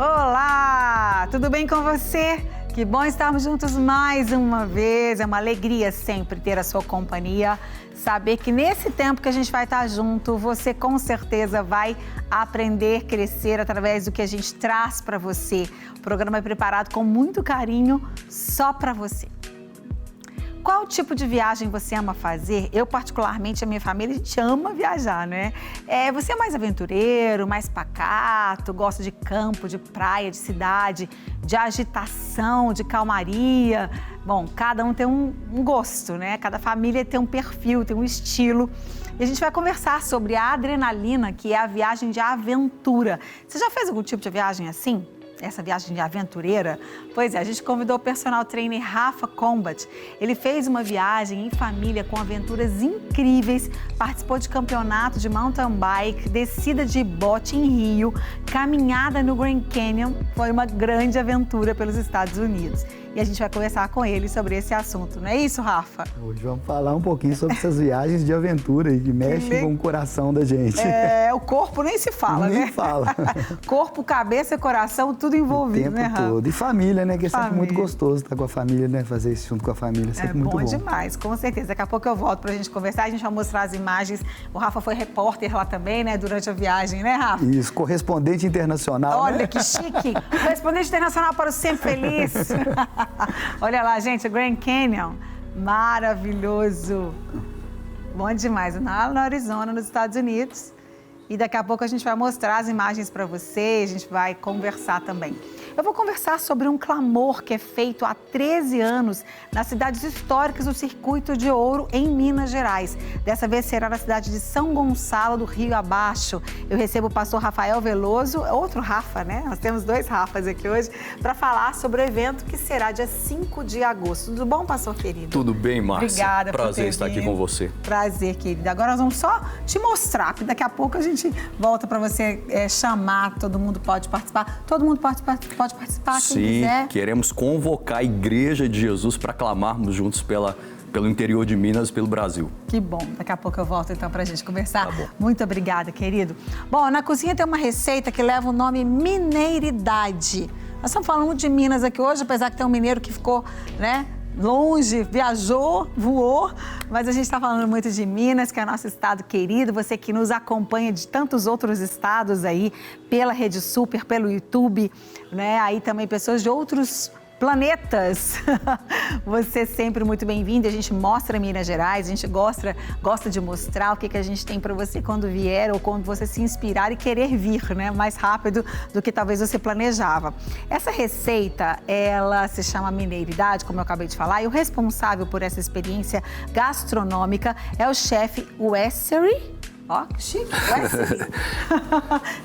Olá, tudo bem com você? Que bom estarmos juntos mais uma vez. É uma alegria sempre ter a sua companhia. Saber que nesse tempo que a gente vai estar junto, você com certeza vai aprender, crescer através do que a gente traz para você. O programa é preparado com muito carinho só para você. Qual tipo de viagem você ama fazer? Eu, particularmente, a minha família, a gente ama viajar, né? Você é mais aventureiro, mais pacato, gosta de campo, de praia, de cidade, de agitação, de calmaria. Bom, cada um tem um gosto, né? Cada família tem um perfil, tem um estilo. E a gente vai conversar sobre a adrenalina, que é a viagem de aventura. Você já fez algum tipo de viagem assim? Essa viagem de aventureira? Pois é, a gente convidou o personal trainer Rafa Combat. Ele fez uma viagem em família com aventuras incríveis, participou de campeonato de mountain bike, descida de bote em Rio, caminhada no Grand Canyon. Foi uma grande aventura pelos Estados Unidos. E a gente vai conversar com ele sobre esse assunto, não é isso, Rafa? Hoje vamos falar um pouquinho sobre essas viagens de aventura que mexem com o coração da gente. O corpo nem se fala, né? Nem fala. Corpo, cabeça, coração, tudo envolvido, né, Rafa? O tempo todo. E família, né? Que é sempre muito gostoso estar com a família, né? Fazer isso junto com a família, sempre muito bom. É bom demais, com certeza. Daqui a pouco eu volto pra gente conversar, a gente vai mostrar as imagens. O Rafa foi repórter lá também, né? Durante a viagem, né, Rafa? Isso, correspondente internacional. Olha, né? Que chique! Correspondente internacional para o Sempre Feliz. Olha lá, gente, o Grand Canyon, maravilhoso. Bom demais, lá no Arizona, nos Estados Unidos. E daqui a pouco a gente vai mostrar as imagens para você, a gente vai conversar também. Eu vou conversar sobre um clamor que é feito há 13 anos nas cidades históricas do Circuito de Ouro, em Minas Gerais. Dessa vez será na cidade de São Gonçalo, do Rio Abaixo. Eu recebo o pastor Rafael Veloso, outro Rafa, né? Nós temos dois Rafas aqui hoje, para falar sobre o evento que será dia 5 de agosto. Tudo bom, pastor querido? Tudo bem, Márcia? Obrigada por ter Prazer estar aqui com você. Prazer, querida. Agora nós vamos só te mostrar, porque daqui a pouco a gente volta para você chamar, todo mundo pode participar. Todo mundo pode participar, quem quiser. Sim, queremos convocar a Igreja de Jesus para clamarmos juntos pelo interior de Minas e pelo Brasil. Que bom. Daqui a pouco eu volto então para a gente conversar. Tá bom. Muito obrigada, querido. Bom, na cozinha tem uma receita que leva o nome mineiridade. Nós estamos falando de Minas aqui hoje, apesar que tem um mineiro que ficou, né, longe, viajou, voou, mas a gente está falando muito de Minas, que é nosso estado querido. Você que nos acompanha de tantos outros estados aí, pela Rede Super, pelo YouTube, né? Aí também pessoas de outros planetas. Você é sempre muito bem-vindo. A gente mostra Minas Gerais, a gente gosta de mostrar o que a gente tem para você quando vier ou quando você se inspirar e querer vir, né? Mais rápido do que talvez você planejava. Essa receita, ela se chama mineiridade, como eu acabei de falar, e o responsável por essa experiência gastronômica é o chefe Wesley. Ó, que chique,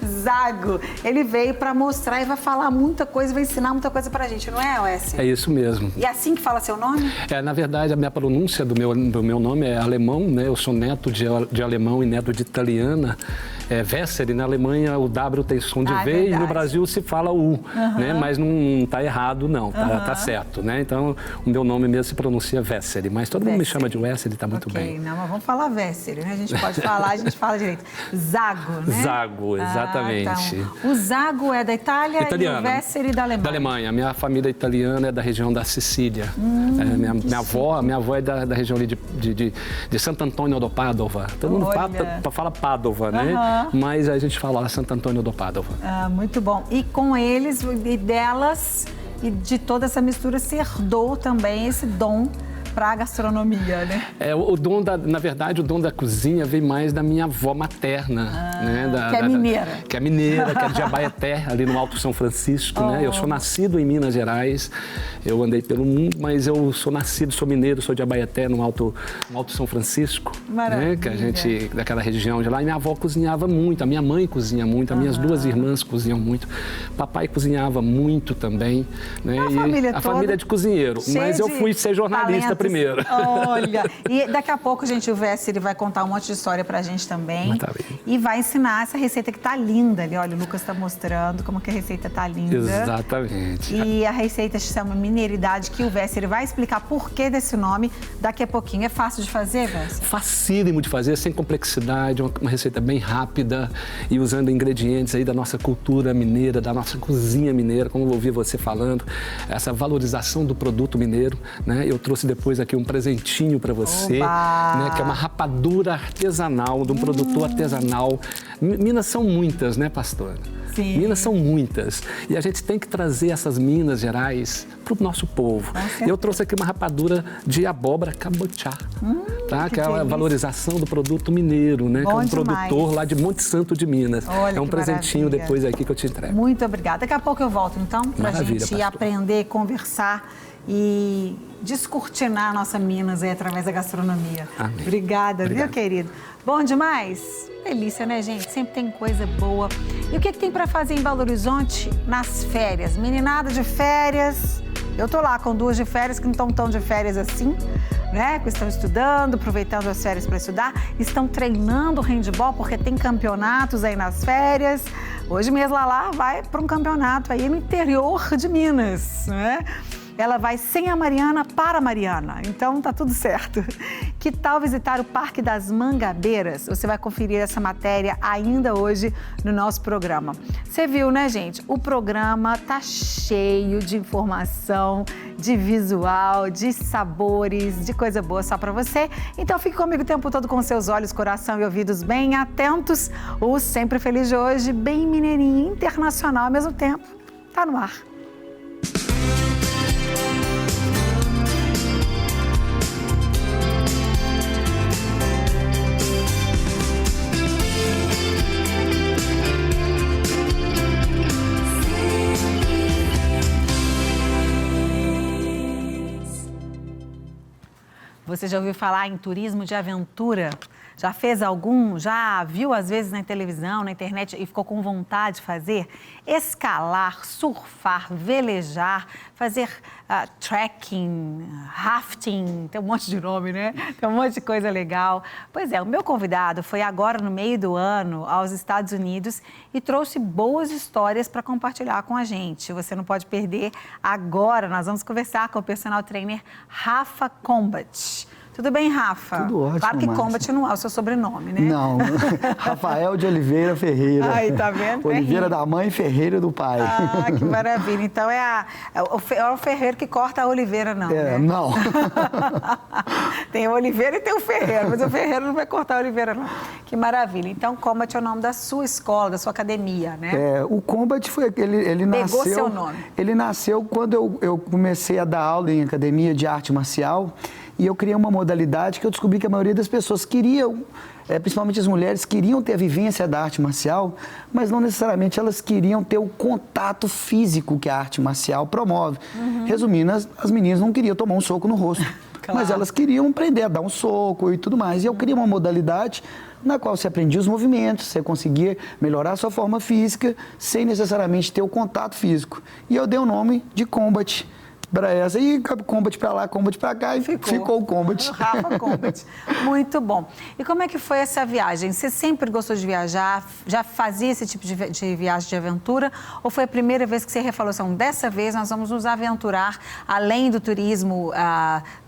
Zago. Ele veio para mostrar e vai falar muita coisa, vai ensinar muita coisa pra gente, não é, Wesley? É isso mesmo. E é assim que fala seu nome? Na verdade, a minha pronúncia do meu nome é alemão, né? Eu sou neto de alemão e neto de italiana. Wesley, na Alemanha o W tem som de V verdade. E no Brasil se fala U, né? Mas não tá errado, não, tá certo, né? Então, o meu nome mesmo se pronuncia Wesley, mas todo mundo me chama de Wesley, tá muito bem. Não, mas vamos falar Wesley, né? A gente pode falar, a gente fala direito. Zago, né? Zago, exatamente. Então, o Zago é da Itália italiano, e o Wesley da Alemanha. Da Alemanha. Minha família italiana é da região da Sicília. Minha avó é da região ali de Santo Antônio do Padova. Todo mundo fala Padova, né? Mas a gente fala Santo Antônio do Padova. Muito bom. E com eles e delas e de toda essa mistura se herdou também esse dom para a gastronomia, né? Na verdade, o dom da cozinha veio mais da minha avó materna, né? Que é mineira. Que é mineira, que é de Abaeté, ali no Alto São Francisco, né? Eu sou nascido em Minas Gerais, eu andei pelo mundo, mas eu sou mineiro, sou de Abaeté, no Alto São Francisco, né? Que a gente, daquela região de lá, e minha avó cozinhava muito, a minha mãe cozinha muito, as minhas duas irmãs cozinham muito, papai cozinhava muito também, né? A família é de cozinheiro, mas eu fui ser jornalista primeiro. Olha, e daqui a pouco, gente, o Vess, ele vai contar um monte de história pra gente também. Tá bem. E vai ensinar essa receita que tá linda ali. Olha, o Lucas tá mostrando como que a receita tá linda. Exatamente. E a receita se chama Mineiridade, que o Vess, ele vai explicar por que desse nome daqui a pouquinho. É fácil de fazer, Vess? Facílimo de fazer, sem complexidade, uma receita bem rápida e usando ingredientes aí da nossa cultura mineira, da nossa cozinha mineira, como eu ouvi você falando, essa valorização do produto mineiro, né? Eu trouxe depois aqui um presentinho para você, né? Que é uma rapadura artesanal, de um produtor artesanal. Minas são muitas, né, pastora? Sim. Minas são muitas e a gente tem que trazer essas Minas Gerais para o nosso povo. Eu trouxe aqui uma rapadura de abóbora cabotiá, tá? Que é a valorização do produto mineiro, né? Bom, que é um demais. produtor lá de Monte Santo de Minas. Olha, é um que presentinho maravilha. depois aqui que eu te entrego. Muito obrigada. Daqui a pouco eu volto, então, pra Maravilha, gente pastor. aprender, conversar e descortinar a nossa Minas aí através da gastronomia. Amém. Obrigada, Obrigado. viu, querido? Bom demais? Delícia, né, gente? Sempre tem coisa boa. E o que tem pra fazer em Belo Horizonte nas férias? Meninada de férias. Eu tô lá com 2 de férias que não estão tão de férias assim, né? Que estão estudando, aproveitando as férias para estudar. Estão treinando handball porque tem campeonatos aí nas férias. Hoje mesmo Lala vai para um campeonato aí no interior de Minas, né? Ela vai sem a Mariana para a Mariana, então tá tudo certo. Que tal visitar o Parque das Mangabeiras? Você vai conferir essa matéria ainda hoje no nosso programa. Você viu, né, gente? O programa tá cheio de informação, de visual, de sabores, de coisa boa só para você. Então fique comigo o tempo todo com seus olhos, coração e ouvidos bem atentos. O Sempre Feliz de hoje, bem mineirinho, internacional ao mesmo tempo. Tá no ar. Você já ouviu falar em turismo de aventura? Já fez algum? Já viu às vezes na televisão, na internet e ficou com vontade de fazer? Escalar, surfar, velejar, fazer trekking, rafting, tem um monte de nome, né? Tem um monte de coisa legal. Pois é, o meu convidado foi agora no meio do ano aos Estados Unidos e trouxe boas histórias para compartilhar com a gente. Você não pode perder agora. Nós vamos conversar com o personal trainer Rafa Combat. Tudo bem, Rafa? Tudo ótimo, Claro que Márcia. Combat não é o seu sobrenome, né? Não, Rafael de Oliveira Ferreira. Aí, tá vendo? Oliveira da mãe, Ferreira do pai. Ah, que maravilha. Então é o ferreiro que corta a oliveira, não, né? Não. Tem o oliveira e tem o ferreiro, mas o ferreiro não vai cortar a oliveira, não. Que maravilha. Então, Combat é o nome da sua escola, da sua academia, né? O Combat foi ele nasceu. Pegou seu nome. Ele nasceu quando eu comecei a dar aula em academia de arte marcial. E eu criei uma modalidade que eu descobri que a maioria das pessoas queriam, principalmente as mulheres, queriam ter a vivência da arte marcial, mas não necessariamente elas queriam ter o contato físico que a arte marcial promove. Resumindo, as meninas não queriam tomar um soco no rosto, Claro. mas elas queriam aprender a dar um soco e tudo mais. E eu criei uma modalidade na qual você aprendia os movimentos, você conseguia melhorar a sua forma física sem necessariamente ter o contato físico. E eu dei o nome de Combat para essa, e Combat para lá, Combat para cá, e ficou o Combat. Rafa Combat. Muito bom. E como é que foi essa viagem? Você sempre gostou de viajar? Já fazia esse tipo de viagem de aventura? Ou foi a primeira vez que você falou assim, dessa vez nós vamos nos aventurar, além do turismo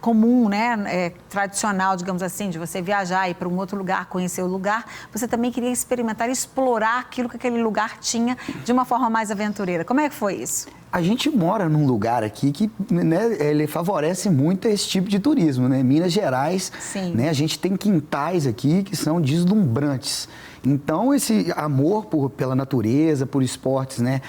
comum, né, tradicional, digamos assim, de você viajar, ir para um outro lugar, conhecer o lugar, você também queria experimentar, explorar aquilo que aquele lugar tinha de uma forma mais aventureira. Como é que foi isso? A gente mora num lugar aqui que, né, ele favorece muito esse tipo de turismo, né? Minas Gerais, Sim. Né, a gente tem quintais aqui que são deslumbrantes. Então, esse amor pela natureza, por esportes, né,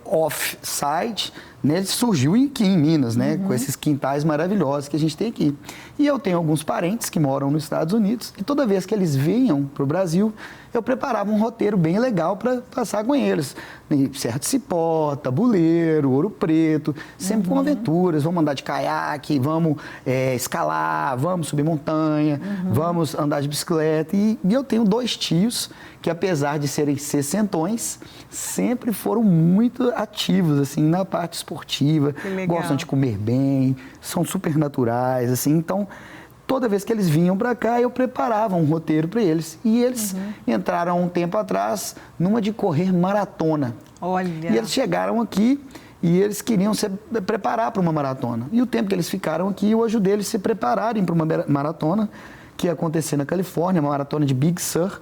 off-site, né, ele surgiu aqui em Minas, né, com esses quintais maravilhosos que a gente tem aqui. E eu tenho alguns parentes que moram nos Estados Unidos e toda vez que eles venham para o Brasil, eu preparava um roteiro bem legal para passar com eles. Serra de Cipó, Tabuleiro, Ouro Preto, sempre com aventuras. Vamos andar de caiaque, vamos escalar, vamos subir montanha, vamos andar de bicicleta. E eu tenho 2 tios que, apesar de serem sessentões, sempre foram muito ativos, assim, na parte esportiva. Gostam de comer bem, são super naturais, assim. Então, toda vez que eles vinham para cá, eu preparava um roteiro para eles. E eles entraram um tempo atrás numa de correr maratona. Olha! E eles chegaram aqui e eles queriam se preparar para uma maratona. E o tempo que eles ficaram aqui, eu ajudei eles a se prepararem para uma maratona que ia acontecer na Califórnia, uma maratona de Big Sur,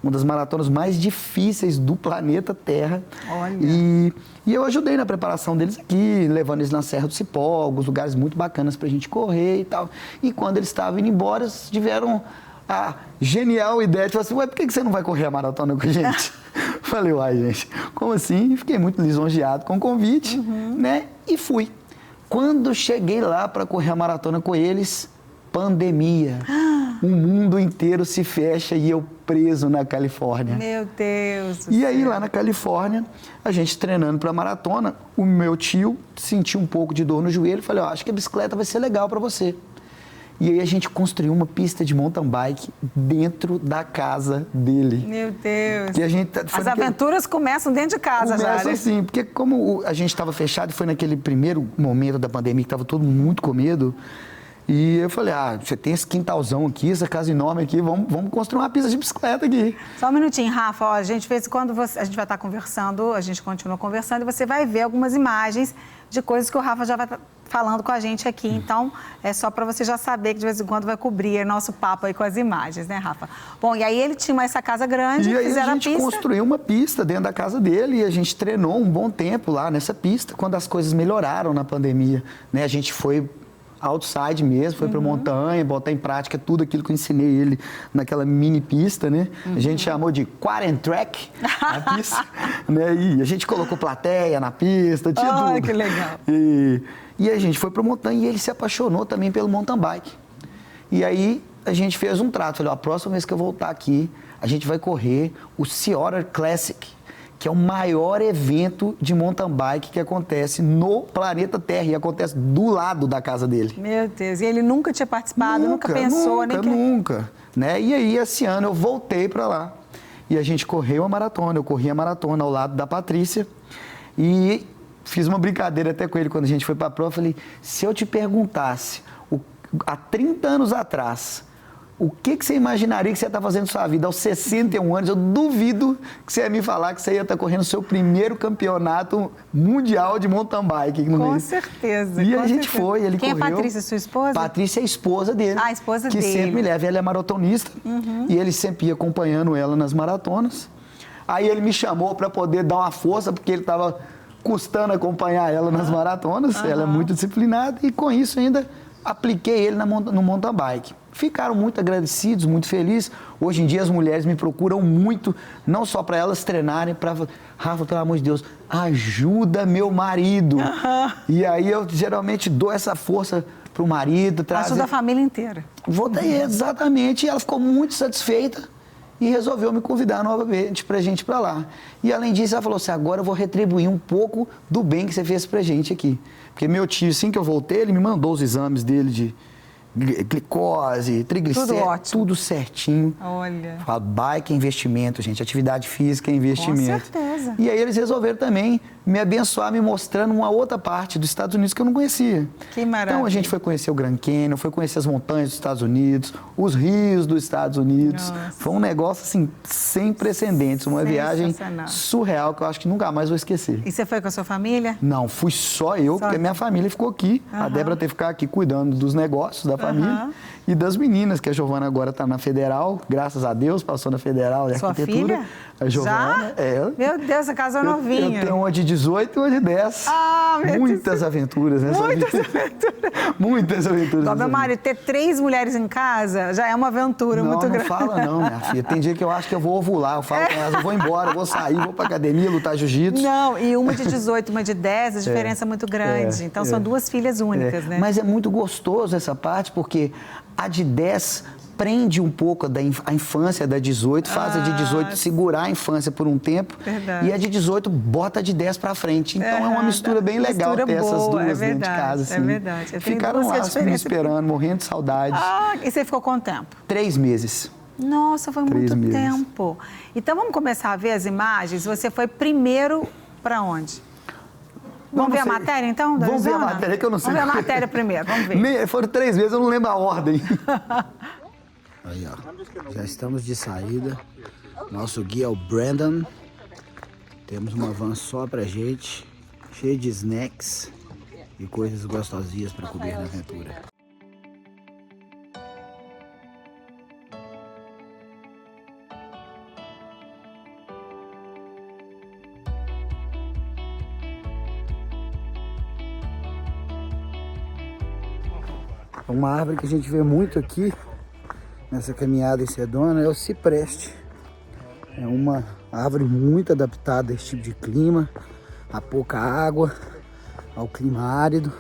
uma das maratonas mais difíceis do planeta Terra. Olha! E eu ajudei na preparação deles aqui, levando eles na Serra do Cipó, alguns lugares muito bacanas pra gente correr e tal. E quando eles estavam indo embora, eles tiveram a genial ideia de falar assim, ué, por que você não vai correr a maratona com a gente? Falei, uai, gente, como assim? Fiquei muito lisonjeado com o convite, né? E fui. Quando cheguei lá para correr a maratona com eles, pandemia. O mundo inteiro se fecha e eu preso na Califórnia. Meu Deus do E aí, céu. lá na Califórnia, a gente treinando para maratona, o meu tio sentiu um pouco de dor no joelho e falei, acho que a bicicleta vai ser legal para você. E aí a gente construiu uma pista de mountain bike dentro da casa dele. Meu Deus. E a gente As aventuras começam dentro de casa já, Começa né? assim, porque como a gente estava fechado, foi naquele primeiro momento da pandemia que estava todo mundo muito com medo. E eu falei, você tem esse quintalzão aqui, essa casa enorme aqui, vamos construir uma pista de bicicleta aqui. Só um minutinho, Rafa. Ó, a gente fez quando a gente vai estar conversando, a gente continua conversando e você vai ver algumas imagens de coisas que o Rafa já vai estar falando com a gente aqui. Então, é só para você já saber que de vez em quando vai cobrir nosso papo aí com as imagens, né, Rafa? Bom, e aí ele tinha essa casa grande, e aí fizeram a gente construiu uma pista dentro da casa dele e a gente treinou um bom tempo lá nessa pista, quando as coisas melhoraram na pandemia, né? A gente foi outside mesmo, foi pra montanha, botar em prática tudo aquilo que eu ensinei ele naquela mini pista, né? A gente chamou de quarter track a pista, né? E a gente colocou plateia na pista, tinha tudo. Que legal. E a gente foi pra montanha e ele se apaixonou também pelo mountain bike. E aí a gente fez um trato, falei, a próxima vez que eu voltar aqui, a gente vai correr o Sea Otter Classic, que é o maior evento de mountain bike que acontece no planeta Terra e acontece do lado da casa dele. Meu Deus, e ele nunca tinha participado, nunca pensou, Nunca, né? E aí, esse ano, eu voltei para lá e a gente correu a maratona, eu corri a maratona ao lado da Patrícia e fiz uma brincadeira até com ele quando a gente foi para a prova, eu falei, se eu te perguntasse, há 30 anos atrás, o que você imaginaria que você ia estar fazendo na sua vida aos 61 anos? Eu duvido que você ia me falar que você ia estar correndo o seu primeiro campeonato mundial de mountain bike. Com certeza. E a gente foi, ele correu. Quem é Patrícia, sua esposa? Patrícia é a esposa dele. Ah, a esposa que dele. Que sempre me leva. Ela é maratonista e ele sempre ia acompanhando ela nas maratonas. Aí ele me chamou para poder dar uma força, porque ele estava custando acompanhar ela nas maratonas. Ela é muito disciplinada e com isso ainda apliquei ele no mountain bike. Ficaram muito agradecidos, muito felizes. Hoje em dia as mulheres me procuram muito, não só para elas treinarem, para Rafa, pelo amor de Deus, ajuda meu marido. E aí eu geralmente dou essa força pro marido. Ajuda a família inteira. Exatamente. E ela ficou muito satisfeita e resolveu me convidar novamente pra gente ir pra lá. E além disso, ela falou assim, agora eu vou retribuir um pouco do bem que você fez pra gente aqui. Porque meu tio, assim que eu voltei, ele me mandou os exames dele de glicose, triglicéridos, tudo certinho. Olha. Fala, bike é investimento, gente. Atividade física é investimento. Com certeza. E aí eles resolveram também me abençoar, me mostrando uma outra parte dos Estados Unidos que eu não conhecia. Que maravilha. Então a gente foi conhecer o Grand Canyon, foi conhecer as montanhas dos Estados Unidos, os rios dos Estados Unidos. Nossa. Foi um negócio assim sem precedentes, uma viagem surreal que eu acho que nunca mais vou esquecer. E você foi com a sua família? Não, fui só eu, porque minha família ficou aqui. A Débora teve que ficar aqui cuidando dos negócios da família e das meninas, que a Giovana agora está na Federal, graças a Deus, passou na Federal de Arquitetura. Filha? A Giovana, já? Meu Deus, a casa é novinha. Eu tenho uma de 18 e uma de 10. Muitas aventuras nessa vida. Muitas aventuras. Meu marido, ter 3 mulheres em casa já é uma aventura muito grande. Não fala não, minha filha. Tem dia que eu acho que eu vou ovular. Eu falo com elas, eu vou embora, eu vou sair, vou pra academia, lutar jiu-jitsu. Não, e uma de 18, uma de 10, a diferença é muito grande. Então, são 2 filhas únicas, né? Mas é muito gostoso essa parte, porque a de 10 prende um pouco a infância da 18, faz a de 18 segurar a infância por um tempo. Verdade. E a de 18 bota a de 10 para frente. Então é uma mistura bem legal ter essas duas dentro de casa. Assim. É verdade. Ficaram lá me esperando, morrendo de saudade. E você ficou quanto tempo? 3 meses. Nossa, foi muito tempo. Então vamos começar a ver as imagens. Você foi primeiro para onde? Vamos ver a matéria, então, da Vamos ver a Arizona? matéria, que eu não sei. Vamos ver a matéria primeiro, vamos ver. Foram 3 vezes, eu não lembro a ordem. Aí, ó. Já estamos de saída. Nosso guia é o Brandon. Temos uma van só pra gente, cheia de snacks e coisas gostosinhas para comer na aventura. Uma árvore que a gente vê muito aqui nessa caminhada em Sedona é o cipreste. É uma árvore muito adaptada a esse tipo de clima, a pouca água, ao clima árido.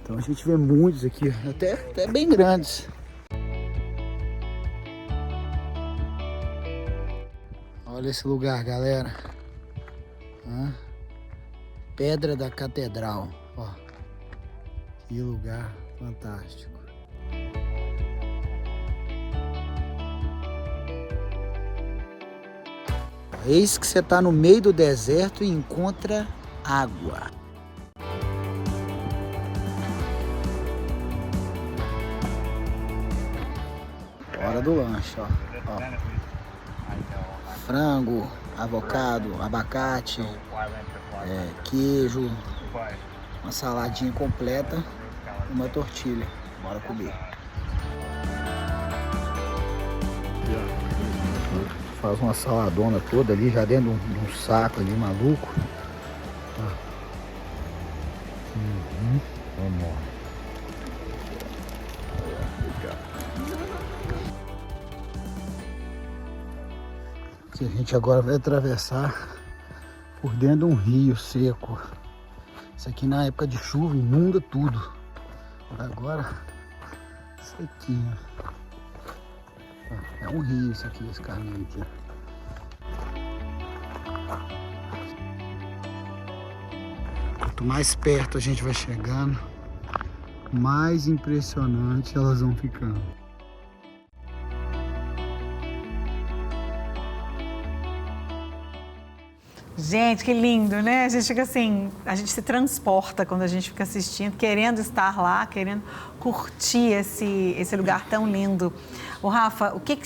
Então a gente vê muitos aqui, até bem grandes. Olha esse lugar, galera. Pedra da Catedral. Ó, que lugar fantástico. Eis que você está no meio do deserto e encontra água. Hora do lanche, ó. Frango, avocado, abacate, queijo, uma saladinha completa. Uma tortilha, bora comer. Faz uma saladona toda ali, já dentro de um saco ali, maluco. Vamos. A gente agora vai atravessar por dentro de um rio seco. Isso aqui na época de chuva inunda tudo. Agora, sequinho. É um rio isso aqui, esse caminho aqui. Quanto mais perto a gente vai chegando, mais impressionante elas vão ficando. Gente, que lindo, né? A gente fica assim, a gente se transporta quando a gente fica assistindo, querendo estar lá, querendo curtir esse lugar tão lindo. O Rafa, o que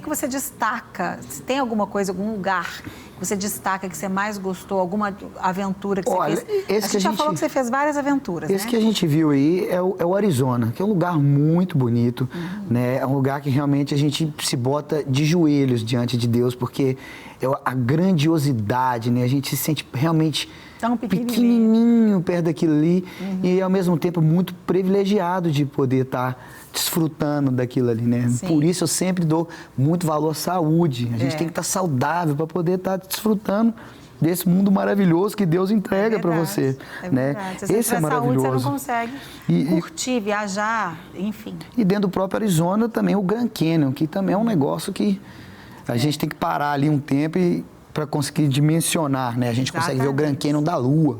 você destaca? Se tem alguma coisa, algum lugar que você destaca que você mais gostou, alguma aventura que você fez? A gente já falou que você fez várias aventuras, esse né? que a gente viu aí é o Arizona, que é um lugar muito bonito, né? É um lugar que realmente a gente se bota de joelhos diante de Deus, porque é a grandiosidade, né? A gente se sente realmente tão pequenininho perto daquilo ali e, ao mesmo tempo, muito privilegiado de poder estar desfrutando daquilo ali, né? Sim. Por isso eu sempre dou muito valor à saúde. A gente tem que estar saudável para poder estar desfrutando desse mundo maravilhoso que Deus entrega para você, né? Se Esse é maravilhoso. Saúde, você não consegue curtir, viajar, enfim. E dentro do próprio Arizona também o Grand Canyon, que também é um negócio que a gente tem que parar ali um tempo para conseguir dimensionar, né? A gente consegue ver o Grand Canyon da Lua,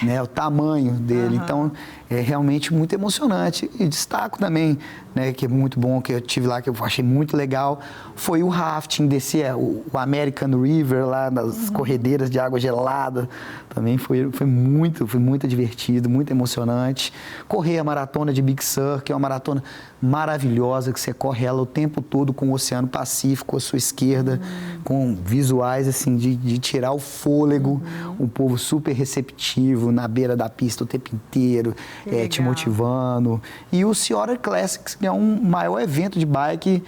né? O tamanho dele. Então, é realmente muito emocionante. E destaco também, né, que é muito bom, que eu tive lá, que eu achei muito legal, foi o rafting, descer o American River, lá nas corredeiras de água gelada. Também foi muito divertido, muito emocionante. Correr a maratona de Big Sur, que é uma maratona maravilhosa, que você corre ela o tempo todo com o Oceano Pacífico à sua esquerda, com visuais assim de tirar o fôlego, um povo super receptivo na beira da pista o tempo inteiro, te motivando. E o Sea Classics, que é um maior evento de bike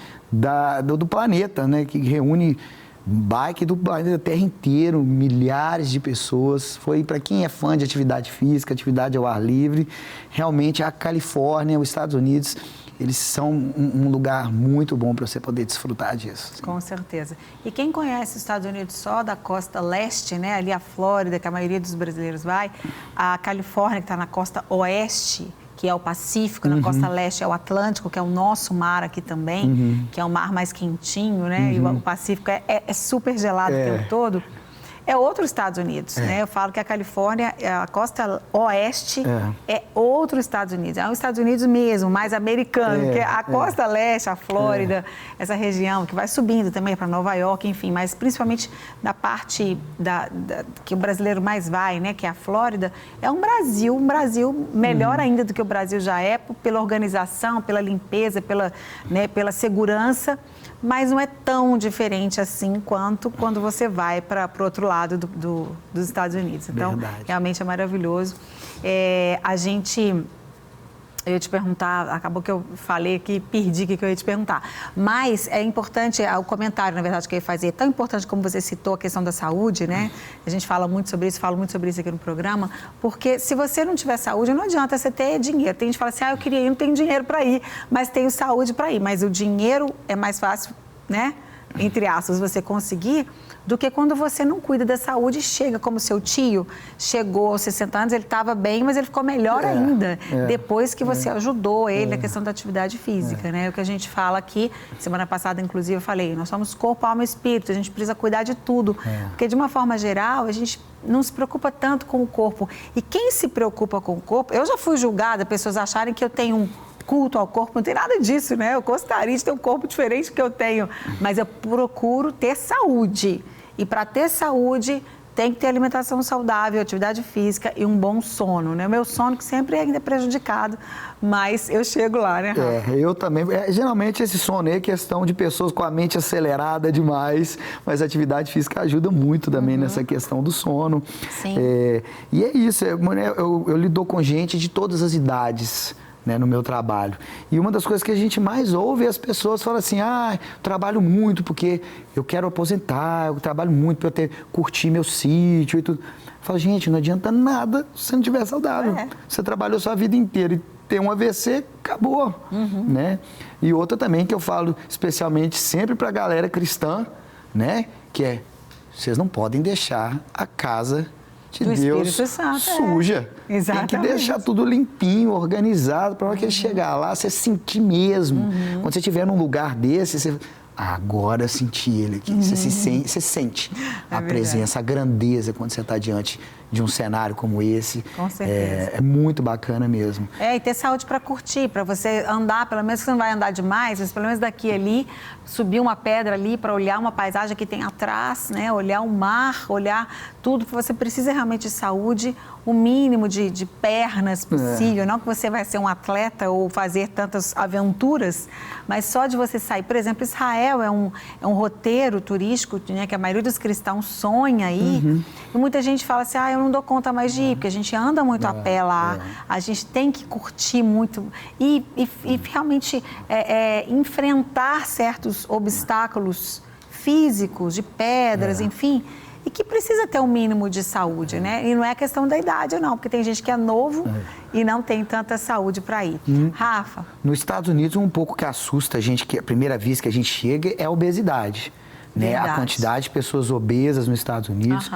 do planeta, né? Que reúne bike do planeta Terra inteiro, milhares de pessoas. Foi para quem é fã de atividade física, atividade ao ar livre. Realmente a Califórnia, os Estados Unidos, eles são um lugar muito bom para você poder desfrutar disso. Assim. Com certeza. E quem conhece os Estados Unidos só da costa leste, né? Ali a Flórida, que a maioria dos brasileiros vai, a Califórnia, que está na costa oeste, que é o Pacífico, na costa leste é o Atlântico, que é o nosso mar aqui também, que é um mar mais quentinho, né? E o Pacífico é super gelado o tempo todo. É outro Estados Unidos, né? Eu falo que a Califórnia, a costa oeste é outro Estados Unidos. É um Estados Unidos mesmo, mais americano, que a costa leste, a Flórida, essa região que vai subindo também para Nova York, enfim, mas principalmente da parte que o brasileiro mais vai, né? Que é a Flórida, é um Brasil melhor ainda do que o Brasil já é, pela organização, pela limpeza, pela segurança. Mas não é tão diferente assim quanto quando você vai para o outro lado dos Estados Unidos. Então, realmente é maravilhoso. Eu ia te perguntar, acabou que eu falei aqui, perdi o que eu ia te perguntar. Mas é importante, o comentário, na verdade, que eu ia fazer, é tão importante como você citou a questão da saúde, né? A gente fala muito sobre isso, falo muito sobre isso aqui no programa, porque se você não tiver saúde, não adianta você ter dinheiro. Tem gente que fala assim, eu queria ir, não tenho dinheiro para ir, mas tenho saúde para ir. Mas o dinheiro é mais fácil, né? Entre aspas, você conseguir, do que quando você não cuida da saúde e chega como seu tio, chegou aos 60 anos, ele estava bem, mas ele ficou melhor ainda, depois que você ajudou ele na questão da atividade física, né? O que a gente fala aqui, semana passada, inclusive, eu falei, nós somos corpo, alma e espírito, a gente precisa cuidar de tudo, porque de uma forma geral, a gente não se preocupa tanto com o corpo. E quem se preocupa com o corpo, eu já fui julgada, pessoas acharem que eu tenho um culto ao corpo, não tem nada disso, né? Eu gostaria de ter um corpo diferente do que eu tenho, mas eu procuro ter saúde. E para ter saúde, tem que ter alimentação saudável, atividade física e um bom sono, né? O meu sono que sempre ainda é prejudicado, mas eu chego lá, né, Rafa? Eu também. Geralmente esse sono é questão de pessoas com a mente acelerada demais, mas a atividade física ajuda muito também nessa questão do sono. Sim. E é isso, eu lido com gente de todas as idades, né, no meu trabalho. E uma das coisas que a gente mais ouve é as pessoas falam assim, trabalho muito porque eu quero aposentar, eu trabalho muito para eu curtir meu sítio e tudo. Eu falo, gente, não adianta nada se você não estiver saudável. Você trabalhou sua vida inteira e tem um AVC, acabou, né? E outra também que eu falo especialmente sempre para a galera cristã, né, que vocês não podem deixar a casa de Deus suja. Exatamente. Tem que deixar tudo limpinho, organizado, para hora que ele chegar lá, você sentir mesmo. Quando você estiver num lugar desse, você... agora senti ele aqui. Você sente a presença, a grandeza quando você está diante de um cenário como esse. Com certeza. É muito bacana mesmo. E ter saúde para curtir, para você andar, pelo menos que você não vai andar demais, mas pelo menos daqui ali, subir uma pedra ali para olhar uma paisagem que tem atrás, né? Olhar o mar, olhar tudo, você precisa realmente de saúde, o mínimo de pernas possível, não que você vai ser um atleta ou fazer tantas aventuras, mas só de você sair. Por exemplo, Israel é um roteiro turístico, né, que a maioria dos cristãos sonha aí, e muita gente fala assim, eu não dou conta mais de ir, porque a gente anda muito a pé lá, a gente tem que curtir muito e realmente enfrentar certos obstáculos físicos, de pedras, enfim, e que precisa ter um mínimo de saúde, né? E não é questão da idade, não, porque tem gente que é novo e não tem tanta saúde para ir. Rafa? Nos Estados Unidos, um pouco que assusta a gente, que a primeira vez que a gente chega, é a obesidade. Né? A quantidade de pessoas obesas nos Estados Unidos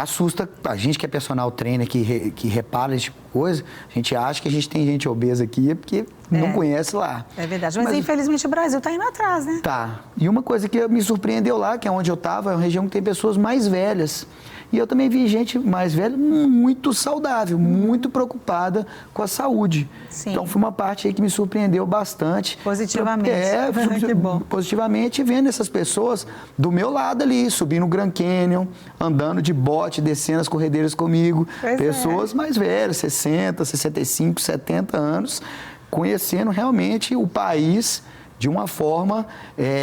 assusta a gente que é personal trainer, que repara esse tipo de coisa. A gente acha que a gente tem gente obesa aqui porque não conhece lá. É verdade, mas infelizmente o Brasil está indo atrás, né? Tá. E uma coisa que me surpreendeu lá, que é onde eu estava, é uma região que tem pessoas mais velhas. E eu também vi gente mais velha muito saudável, muito preocupada com a saúde. Sim. Então, foi uma parte aí que me surpreendeu bastante. Positivamente. Que bom. Positivamente, vendo essas pessoas do meu lado ali, subindo no Grand Canyon, andando de bote, descendo as corredeiras comigo. Pessoas mais velhas, 60, 65, 70 anos, conhecendo realmente o país de uma forma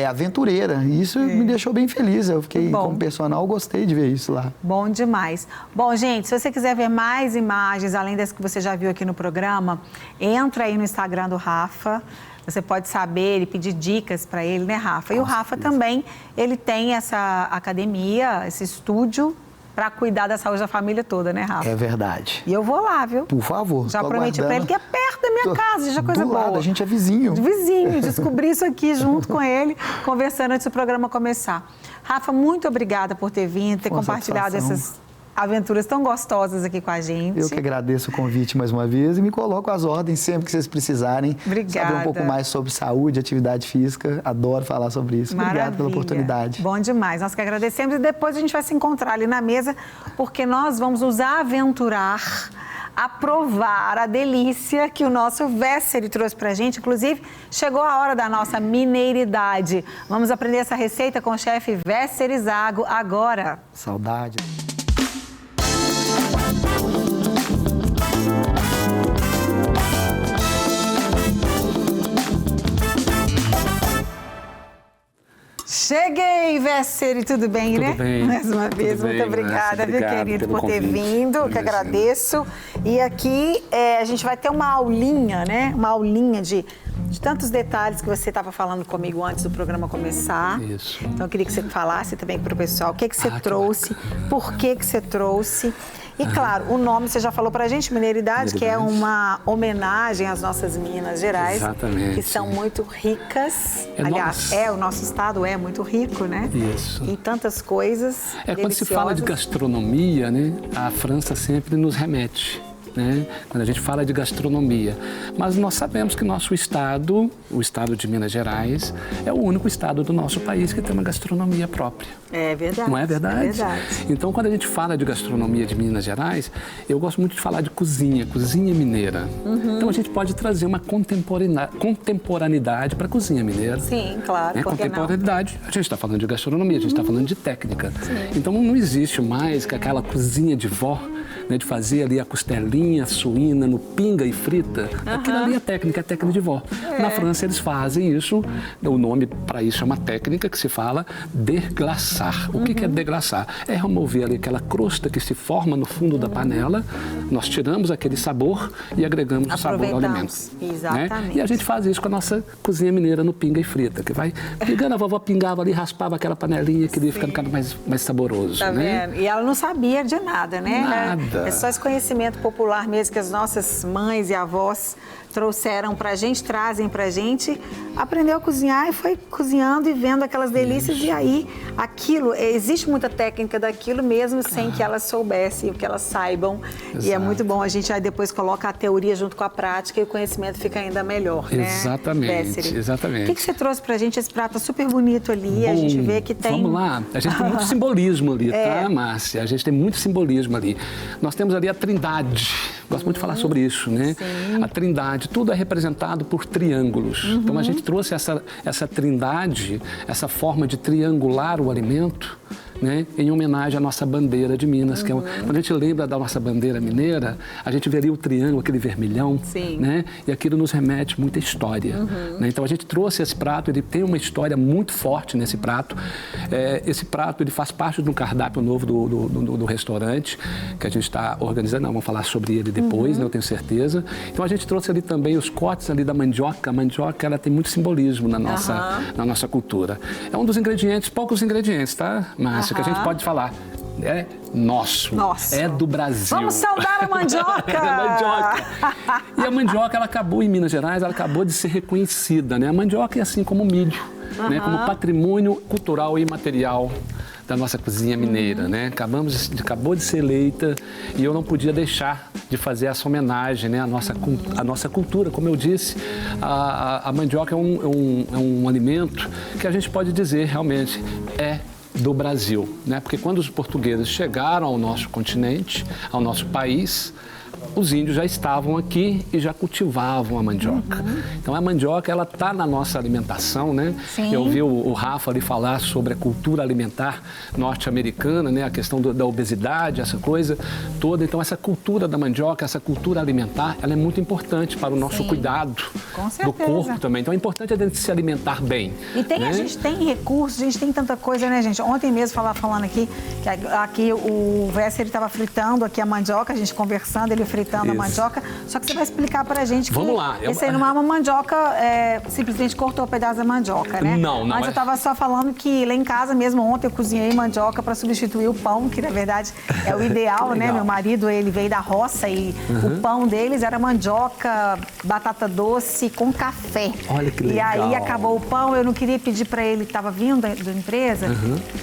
aventureira. Isso me deixou bem feliz. Eu fiquei, como personal, gostei de ver isso lá. Bom demais. Bom, gente, se você quiser ver mais imagens, além das que você já viu aqui no programa, entra aí no Instagram do Rafa. Você pode saber e pedir dicas para ele, né, Rafa? E o Rafa também, ele tem essa academia, esse estúdio, para cuidar da saúde da família toda, né, Rafa? É verdade. E eu vou lá, viu? Por favor. Já prometi para ele que é perto da minha casa, já coisa boa. Do lado, a gente é vizinho. Vizinho, descobri isso aqui junto com ele, conversando antes do programa começar. Rafa, muito obrigada por ter vindo, ter compartilhado essas aventuras tão gostosas aqui com a gente. Eu que agradeço o convite mais uma vez e me coloco às ordens sempre que vocês precisarem. Obrigada. Saber um pouco mais sobre saúde, atividade física. Adoro falar sobre isso. Maravilha. Obrigado pela oportunidade. Bom demais. Nós que agradecemos e depois a gente vai se encontrar ali na mesa, porque nós vamos nos aventurar a provar a delícia que o nosso Vesseri trouxe pra gente. Inclusive, chegou a hora da nossa mineiridade. Vamos aprender essa receita com o chefe Vesseri Zago agora. Saudade. Cheguei, Vesseri, tudo bem, tudo né? Bem. Mais uma vez, muito obrigada, viu, querido, por ter vindo, que agradeço. E aqui a gente vai ter uma aulinha, né? Uma aulinha de tantos detalhes que você estava falando comigo antes do programa começar. Isso. Então, eu queria que você falasse também para o pessoal o que você trouxe, por que você trouxe. E, claro, o nome você já falou para a gente, Mineiridade, que é uma homenagem às nossas Minas Gerais. Exatamente. Que são muito ricas. Aliás, o nosso estado é muito rico, né? Isso. Em tantas coisas Quando se fala de gastronomia, né, a França sempre nos remete. Né? Quando a gente fala de gastronomia. Mas nós sabemos que nosso estado, o estado de Minas Gerais, é o único estado do nosso país que tem uma gastronomia própria. É verdade. Não é verdade? É verdade. Então, quando a gente fala de gastronomia de Minas Gerais, eu gosto muito de falar de cozinha mineira. Então, a gente pode trazer uma contemporaneidade para a cozinha mineira. Sim, claro. Né? Contemporaneidade, a gente está falando de gastronomia, a gente está falando de técnica. Sim. Então, não existe mais que aquela cozinha de vó, né, de fazer ali a costelinha suína no pinga e frita. Aquilo ali é técnica de vó. Na França eles fazem isso, o nome para isso é uma técnica que se fala deglaçar. O que é deglaçar? É remover ali aquela crosta que se forma no fundo da panela, nós tiramos aquele sabor e agregamos o sabor ao alimento. Exatamente. Né? E a gente faz isso com a nossa cozinha mineira no pinga e frita, que vai pingando, a vovó pingava ali, raspava aquela panelinha que ia ficando cada mais saboroso. Tá né? vendo? E ela não sabia de nada, né? Nada. É só esse conhecimento popular mesmo que as nossas mães e avós trouxeram pra gente, trazem pra gente, aprendeu a cozinhar e foi cozinhando e vendo aquelas delícias. Isso. E aí, aquilo, existe muita técnica daquilo mesmo sem que elas soubessem, que elas saibam. Exato. E é muito bom, a gente aí depois coloca a teoria junto com a prática e o conhecimento fica ainda melhor, né? Exatamente, exatamente. O que você trouxe pra gente? Esse prato super bonito ali, bom, a gente vê que tem... Vamos lá, a gente tem muito simbolismo ali, tá, Márcia? A gente tem muito simbolismo ali. Nós temos ali a Trindade, gosto muito de falar sobre isso, né? Sim. A Trindade, tudo é representado por triângulos. Então a gente trouxe essa trindade, essa forma de triangular o alimento, né, em homenagem à nossa bandeira de Minas, que é quando a gente lembra da nossa bandeira mineira, a gente veria o triângulo, aquele vermelhão, né, e aquilo nos remete muita história. Né? Então a gente trouxe esse prato, ele tem uma história muito forte nesse prato. Esse prato ele faz parte de um cardápio novo do restaurante, que a gente está organizando, vamos falar sobre ele depois, né, eu tenho certeza. Então a gente trouxe ali também os cortes ali da mandioca. A mandioca ela tem muito simbolismo na nossa cultura. É um dos ingredientes, poucos ingredientes, tá, Márcia? Que a gente pode falar. É nosso. É do Brasil. Vamos saudar a mandioca! E a mandioca, ela acabou em Minas Gerais, ela acabou de ser reconhecida, né? A mandioca é assim como o milho, né? Como patrimônio cultural e imaterial da nossa cozinha mineira, né? Acabou de ser eleita e eu não podia deixar de fazer essa homenagem, né? À nossa cultura. Como eu disse, a mandioca é um alimento que a gente pode dizer realmente do Brasil, né? Porque quando os portugueses chegaram ao nosso continente, ao nosso país, os índios já estavam aqui e já cultivavam a mandioca. Então a mandioca, ela está na nossa alimentação, né? Sim. Eu vi o Rafa ali falar sobre a cultura alimentar norte-americana, né? A questão da obesidade, essa coisa toda. Então essa cultura da mandioca, essa cultura alimentar, ela é muito importante para o nosso cuidado do corpo também. Então é importante a gente se alimentar bem. E tem, né? A gente tem recursos, a gente tem tanta coisa, né, gente? Ontem mesmo falando aqui, que aqui o Vesseri estava fritando aqui a mandioca, a gente conversando, ele fritou fritando a mandioca. Só que você vai explicar pra gente que Vamos lá. esse aí não é uma mandioca, simplesmente cortou o pedaço da mandioca, né? Não. Mas eu tava só falando que lá em casa mesmo, ontem eu cozinhei mandioca para substituir o pão, que na verdade é o ideal, né? Meu marido, ele veio da roça e o pão deles era mandioca, batata doce com café. Olha que legal. E aí acabou o pão, eu não queria pedir para ele, que estava vindo da empresa,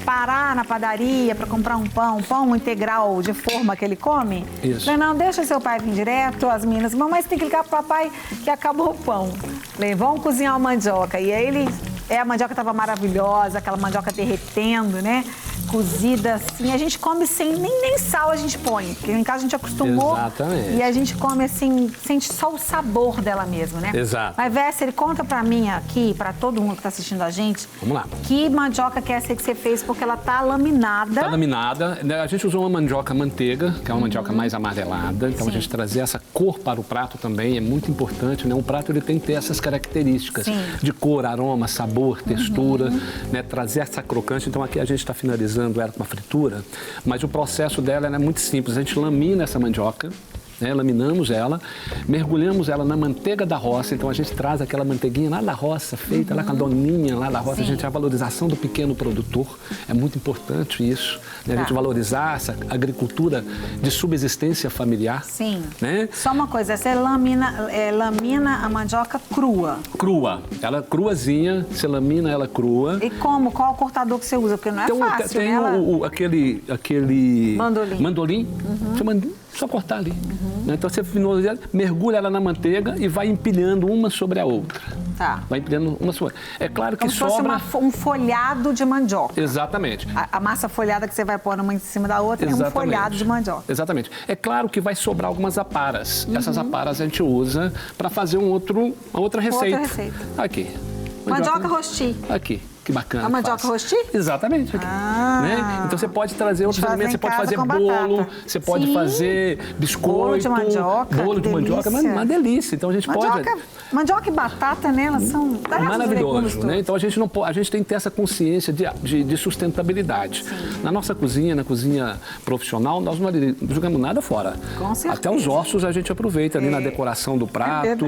parar na padaria para comprar um pão integral de forma que ele come. Isso. Falei, não, deixa seu pai vir direto, as meninas, mamãe, você tem que ligar pro papai que acabou o pão. Falei, vamos cozinhar a mandioca. E aí ele, a mandioca estava maravilhosa, aquela mandioca derretendo, né? Cozida assim, a gente come sem, nem sal a gente põe, porque em casa a gente acostumou. Exatamente. E a gente come assim, sente só o sabor dela mesmo, né? Exato. Mas, Véssere, conta pra mim aqui, pra todo mundo que tá assistindo a gente. Vamos lá. Que mandioca que é essa que você fez, porque ela tá laminada. Tá laminada. A gente usou uma mandioca manteiga, que é uma mandioca mais amarelada. Então, a gente trazer essa cor para o prato também é muito importante, né? Um prato, ele tem que ter essas características de cor, aroma, sabor, textura, né? Trazer essa crocante. Então, aqui a gente está finalizando ela com uma fritura, mas o processo dela é muito simples. A gente lamina essa mandioca, né? Laminamos ela, mergulhamos ela na manteiga da roça, então a gente traz aquela manteiguinha lá da roça, feita lá com a doninha lá da roça. A gente, a valorização do pequeno produtor, é muito importante isso, né? A gente valorizar essa agricultura de subsistência familiar. Sim. Né? Só uma coisa, você lamina a mandioca crua. Crua. Ela cruazinha, você lamina ela crua. E como? Qual o cortador que você usa? Porque não é Então, fácil, tem né? aquele Mandolim. Só cortar ali. Né? Então você mergulha ela na manteiga e vai empilhando uma sobre a outra. Tá. Vai empilhando uma sobre a outra. É claro que Como se fosse sobra... um folhado de mandioca. Exatamente. A massa folhada que você vai pôr uma em cima da outra é um folhado de mandioca. Exatamente. É claro que vai sobrar algumas aparas. Essas aparas a gente usa para fazer uma outra receita. Outra receita. Aqui. Mandioca rosti. Aqui. Que bacana. A mandioca rosti? Exatamente. Aqui. Né? Então você pode trazer outros alimentos, você pode fazer bolo, você pode fazer biscoito. Bolo de mandioca. Bolo de mandioca, uma delícia. Então a gente pode. Mandioca e batata, né? Elas são maravilhoso, né? Então a gente não pode, a gente tem que ter essa consciência de sustentabilidade. Sim. Na nossa cozinha, na cozinha profissional, nós não jogamos nada fora. Com certeza. Até os ossos a gente aproveita ali na decoração do prato.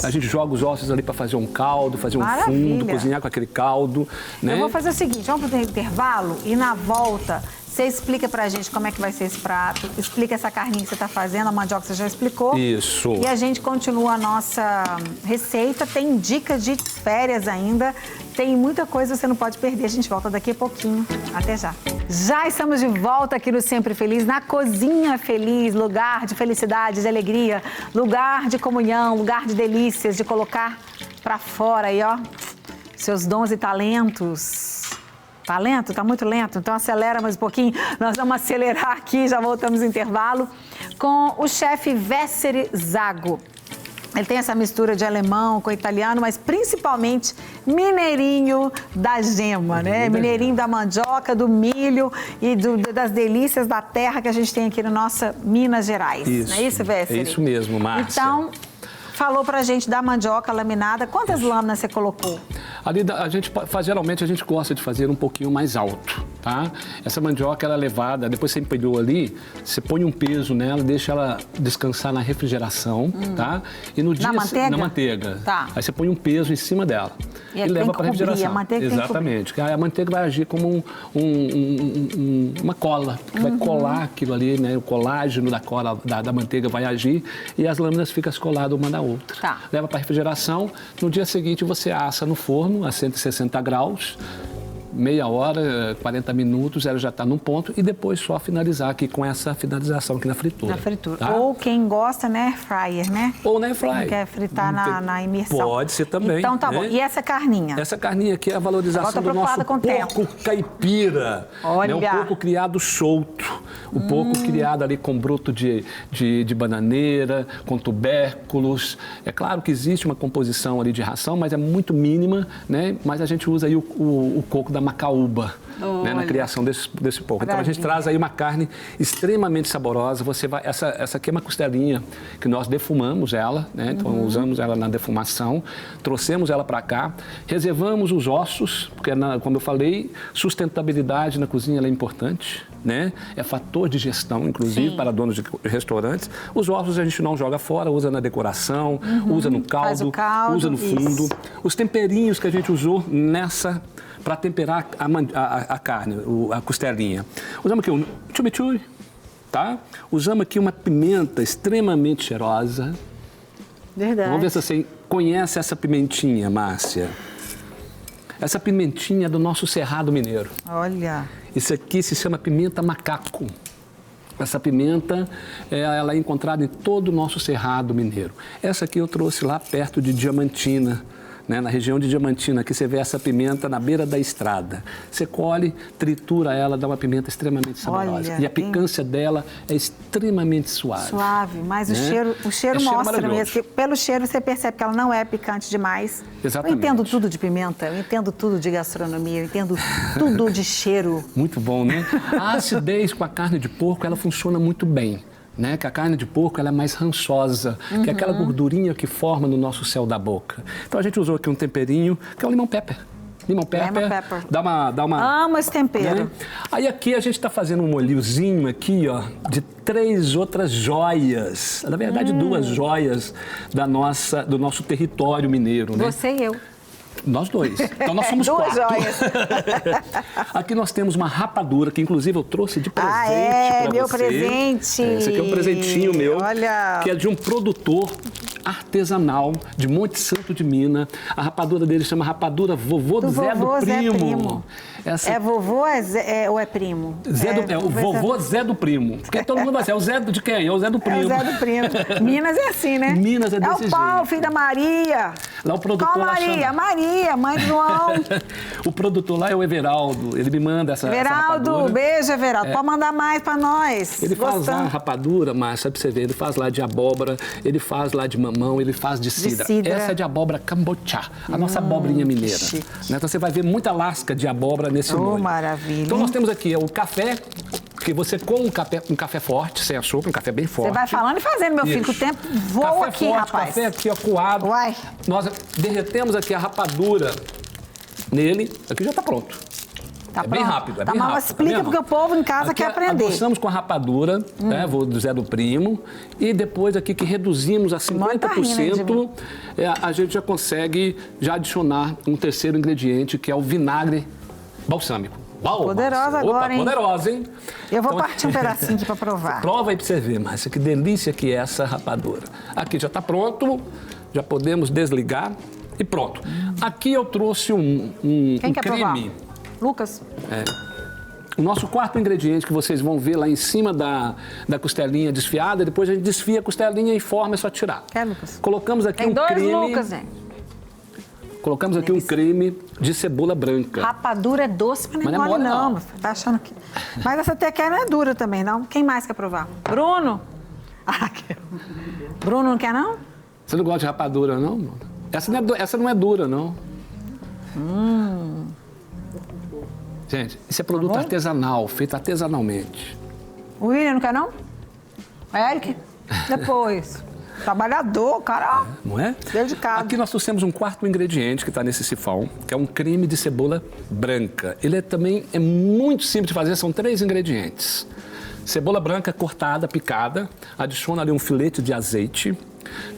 A gente joga os ossos ali para fazer um caldo, fazer um fundo, cozinhar com aquele caldo. Né? Eu vou fazer o seguinte, vamos para o intervalo e na volta você explica pra gente como é que vai ser esse prato, explica essa carninha que você tá fazendo, a mandioca que você já explicou. Isso. E a gente continua a nossa receita, tem dica de férias ainda, tem muita coisa que você não pode perder, a gente volta daqui a pouquinho. Até já. Já estamos de volta aqui no Sempre Feliz, na Cozinha Feliz, lugar de felicidade, de alegria, lugar de comunhão, lugar de delícias, de colocar pra fora aí, ó, seus dons e talentos. Tá lento? Tá muito lento? Então acelera mais um pouquinho. Nós vamos acelerar aqui, já voltamos no intervalo, com o chefe Véssere Zago. Ele tem essa mistura de alemão com italiano, mas principalmente mineirinho da gema, né? Mineirinho da mandioca, do milho e das delícias da terra que a gente tem aqui na nossa Minas Gerais. Isso. Não é isso, Véssere? É isso mesmo, Márcia. Então, falou pra gente da mandioca laminada. Quantas lâminas você colocou? Ali a gente geralmente a gente gosta de fazer um pouquinho mais alto, tá? Essa mandioca ela é levada, depois você empilhou ali, você põe um peso nela, deixa ela descansar na refrigeração, tá? E no dia na manteiga. Tá. Aí você põe um peso em cima dela e leva para refrigeração. A manteiga exatamente. Tem que a manteiga vai agir como uma cola, que vai colar aquilo ali, né? O colágeno da cola da manteiga vai agir e as lâminas ficam coladas uma na outra. Tá. Leva para refrigeração, no dia seguinte você assa no forno a 160 graus, meia hora, 40 minutos, ela já está num ponto e depois só finalizar aqui com essa finalização aqui na fritura. Na fritura. Tá? Ou quem gosta, né, air fryer, né? Ou na air fryer. Quem quer fritar na imersão. Pode ser também. Então tá bom. E essa carninha? Essa carninha aqui é a valorização do nosso porco caipira. Olha. É um porco criado solto. O porco criado ali com broto de bananeira, com tubérculos. É claro que existe uma composição ali de ração, mas é muito mínima, né? Mas a gente usa aí o coco da macaúba, né, na criação desse porco. Então a gente traz aí uma carne extremamente saborosa. Essa aqui é uma costelinha que nós defumamos ela, né? Então usamos ela na defumação, trouxemos ela para cá, reservamos os ossos, porque como eu falei, sustentabilidade na cozinha ela é importante, né? É fator de gestão, inclusive, para donos de restaurantes. Os ossos a gente não joga fora, usa na decoração, usa no caldo, usa no fundo. Isso. Os temperinhos que a gente usou para temperar a carne, a costelinha. Usamos aqui um chimichurri, tá? Usamos aqui uma pimenta extremamente cheirosa. Verdade. Vamos ver se você conhece essa pimentinha, Márcia. Essa pimentinha é do nosso Cerrado Mineiro. Olha. Isso aqui se chama pimenta macaco. Essa pimenta, ela é encontrada em todo o nosso Cerrado Mineiro. Essa aqui eu trouxe lá perto de Diamantina, né, na região de Diamantina. Aqui você vê essa pimenta na beira da estrada. Você colhe, tritura ela, dá uma pimenta extremamente saborosa. Olha, e a picância dela é extremamente suave. Suave, mas né? o cheiro mostra mesmo. Que pelo cheiro você percebe que ela não é picante demais. Exatamente. Eu entendo tudo de pimenta, eu entendo tudo de gastronomia, eu entendo tudo de cheiro. Muito bom, né? A acidez com a carne de porco, ela funciona muito bem. Né? Que a carne de porco ela é mais rançosa, que é aquela gordurinha que forma no nosso céu da boca. Então a gente usou aqui um temperinho, que é o limão pepper. Lemon pepper. Dá uma... Amo esse tempero. Né? Aí aqui a gente está fazendo um molhozinho aqui, ó, de 3 outras joias. Na verdade, 2 joias do nosso território mineiro, né? Você e eu. Nós 2. Então nós somos 2 4. joias. Aqui nós temos uma rapadura, que inclusive eu trouxe de presente para você. Meu presente. Esse aqui é um presentinho meu. Olha. Que é de um produtor artesanal de Monte Santo de Minas. A rapadura dele chama rapadura Vovô Zé do Primo. Essa... É vovô ou é primo? O vovô Zé do Primo. Porque todo mundo vai ser, é o Zé de quem? É o Zé do Primo. É o Zé do Primo. Minas é assim, né? Minas é desse jeito. É o Paulo, filho da Maria. Lá o produtor Qual Maria? Maria, mãe do João. O produtor lá é o Everaldo. Ele me manda essa Everaldo, beijo, Everaldo. Pode mandar mais pra nós. Ele faz lá rapadura, Márcia, pra você ver. Ele faz lá de abóbora, ele faz lá de mamão, ele faz de cidra. Essa é de abóbora cambochá, a nossa abobrinha mineira. Né? Então você vai ver muita lasca de abóbora nesse molho. Maravilha. Então nós temos aqui o café, que você com um café forte, sem açúcar, um café bem forte. Você vai falando e fazendo, meu filho, que o tempo voa café aqui, forte, rapaz. Café aqui, ó, coado. Uai. Nós derretemos aqui a rapadura nele. Aqui já está pronto. Tá bem rápido, bem rápido. Explica porque o povo em casa quer aprender. Adoçamos com a rapadura, né, do Zé do Primo, e depois aqui que reduzimos a 50%, a gente já consegue adicionar um terceiro ingrediente, que é o vinagre balsâmico. Poderosa agora, hein? Poderosa, hein? Eu vou partir um pedacinho aqui para provar. Prova aí para você ver, Márcia, que delícia que é essa rapadura. Aqui já está pronto, já podemos desligar e pronto. Aqui eu trouxe Quem quer creme. provar? Lucas? O nosso quarto ingrediente, que vocês vão ver lá em cima da costelinha desfiada, depois a gente desfia a costelinha e forma, é só tirar. Quer, Lucas? Colocamos aqui Tem 2 creme. Lucas, hein? Colocamos aqui um creme de cebola branca. Rapadura é doce, mas não é mole, não. Tá achando que... Mas essa tequila não é dura também, não? Quem mais quer provar? Bruno? Bruno não quer, não? Você não gosta de rapadura, não? Essa não é dura, não. Gente, isso é produto artesanal, feito artesanalmente. O William não quer, não? Eric? Depois. Trabalhador, cara. Não é? Dedicado. Aqui nós trouxemos um quarto ingrediente que está nesse sifão, que é um creme de cebola branca. Ele também é muito simples de fazer, são 3 ingredientes. Cebola branca cortada, picada, adiciona ali um filete de azeite,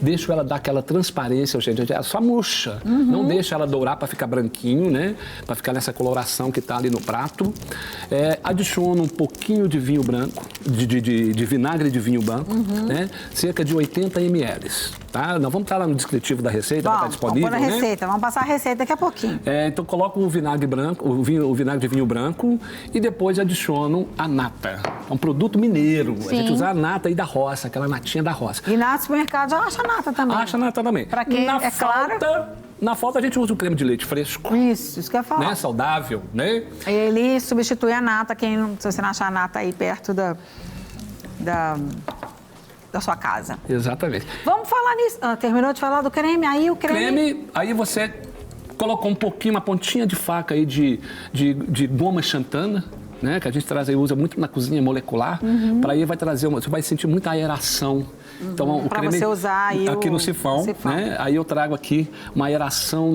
deixo ela dar aquela transparência, gente, é só murcha, não deixa ela dourar para ficar branquinho, né? Para ficar nessa coloração que está ali no prato. Adiciono um pouquinho de vinho branco, de vinagre de vinho branco, né? Cerca de 80 ml, tá? Nós vamos estar lá no descritivo da receita, vai estar disponível, vamos pôr na receita, vamos passar a receita daqui a pouquinho. Então coloco o vinagre branco, o vinagre de vinho branco e depois adiciono a nata. É um produto mineiro, a gente usa a nata aí da roça, aquela natinha da roça. E na supermercado já acha nata também. Acha nata também. Pra quem Na falta a gente usa o creme de leite fresco. Isso que eu ia falar. Né? Saudável, né? Ele substitui a nata, se você não achar a nata aí perto da sua casa. Exatamente. Vamos falar nisso. Terminou de falar do creme, aí o creme... Aí você colocou um pouquinho, uma pontinha de faca aí de goma xantana, né? Que a gente traz aí, usa muito na cozinha molecular, para aí vai trazer, você vai sentir muita aeração. Então, o creme, você usar aí aqui o no sifão, né? Aí eu trago aqui uma aeração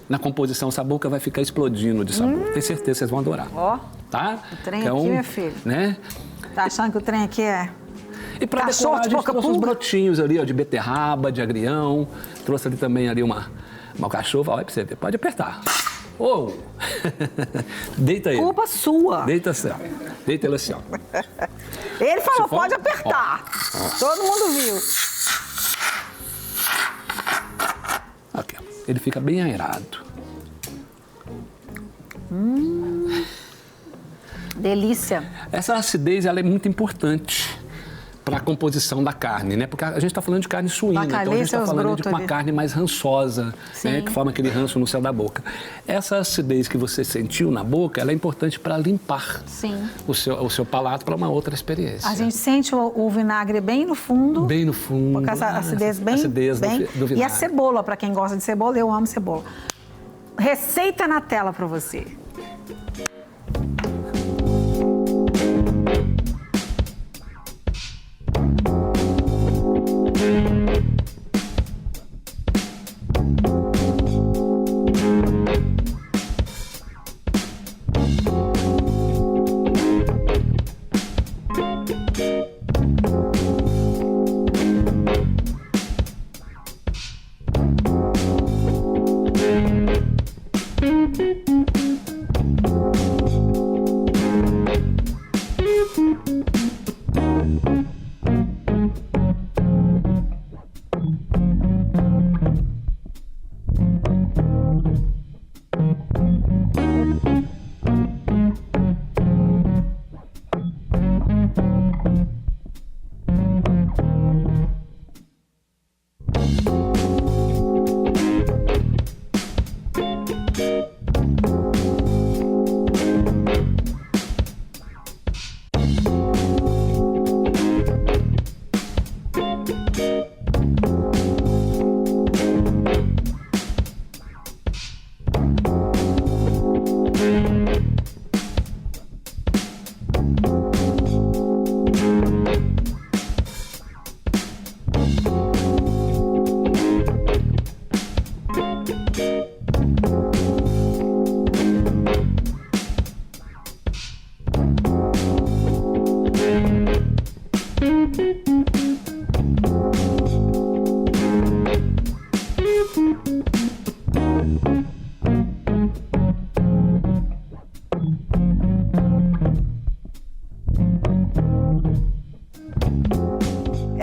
na composição, essa boca vai ficar explodindo de sabor. Tenho certeza que vocês vão adorar. Ó, tá? o trem então, aqui, meu filho. Né? Tá achando que o trem aqui é... E para Cachorro decorar, a de gente boca trouxe uns pulga? brotinhos ali, ó, de beterraba, de agrião. Trouxe ali também ali uma cachorra. Olha pra você ver, pode apertar. Oh. Deita ele. Culpa sua. Deita assim, ó. Deita ele assim, ó. Ele falou, Se for, pode apertar. Todo mundo viu. Aqui, ó. Ele fica bem aerado. Delícia. Essa acidez, ela é muito importante para a composição da carne, né? Porque a gente está falando de carne suína, então a gente está falando de uma carne mais rançosa, né? Que forma aquele ranço no céu da boca. Essa acidez que você sentiu na boca, ela é importante para limpar o seu palato para uma outra experiência. A gente sente o vinagre bem no fundo. Bem no fundo. Porque essa acidez bem... Acidez bem do vinagre. E a cebola, para quem gosta de cebola, eu amo cebola. Receita na tela para você.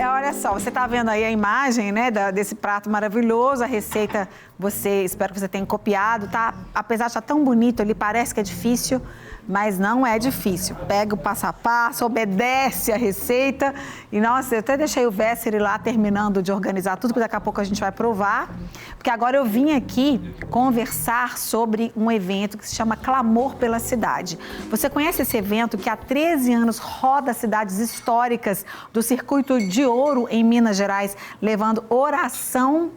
Olha só, você está vendo aí a imagem, né, desse prato maravilhoso, a receita, espero que você tenha copiado, tá? Apesar de estar tão bonito, ele parece que é difícil, mas não é difícil. Pega o passo a passo, obedece a receita e, nossa, eu até deixei o Vésseri lá terminando de organizar tudo, porque daqui a pouco a gente vai provar, porque agora eu vim aqui conversar sobre um evento que se chama Clamor pela Cidade. Você conhece esse evento que há 13 anos roda cidades históricas do Circuito de Ouro em Minas Gerais, levando oração,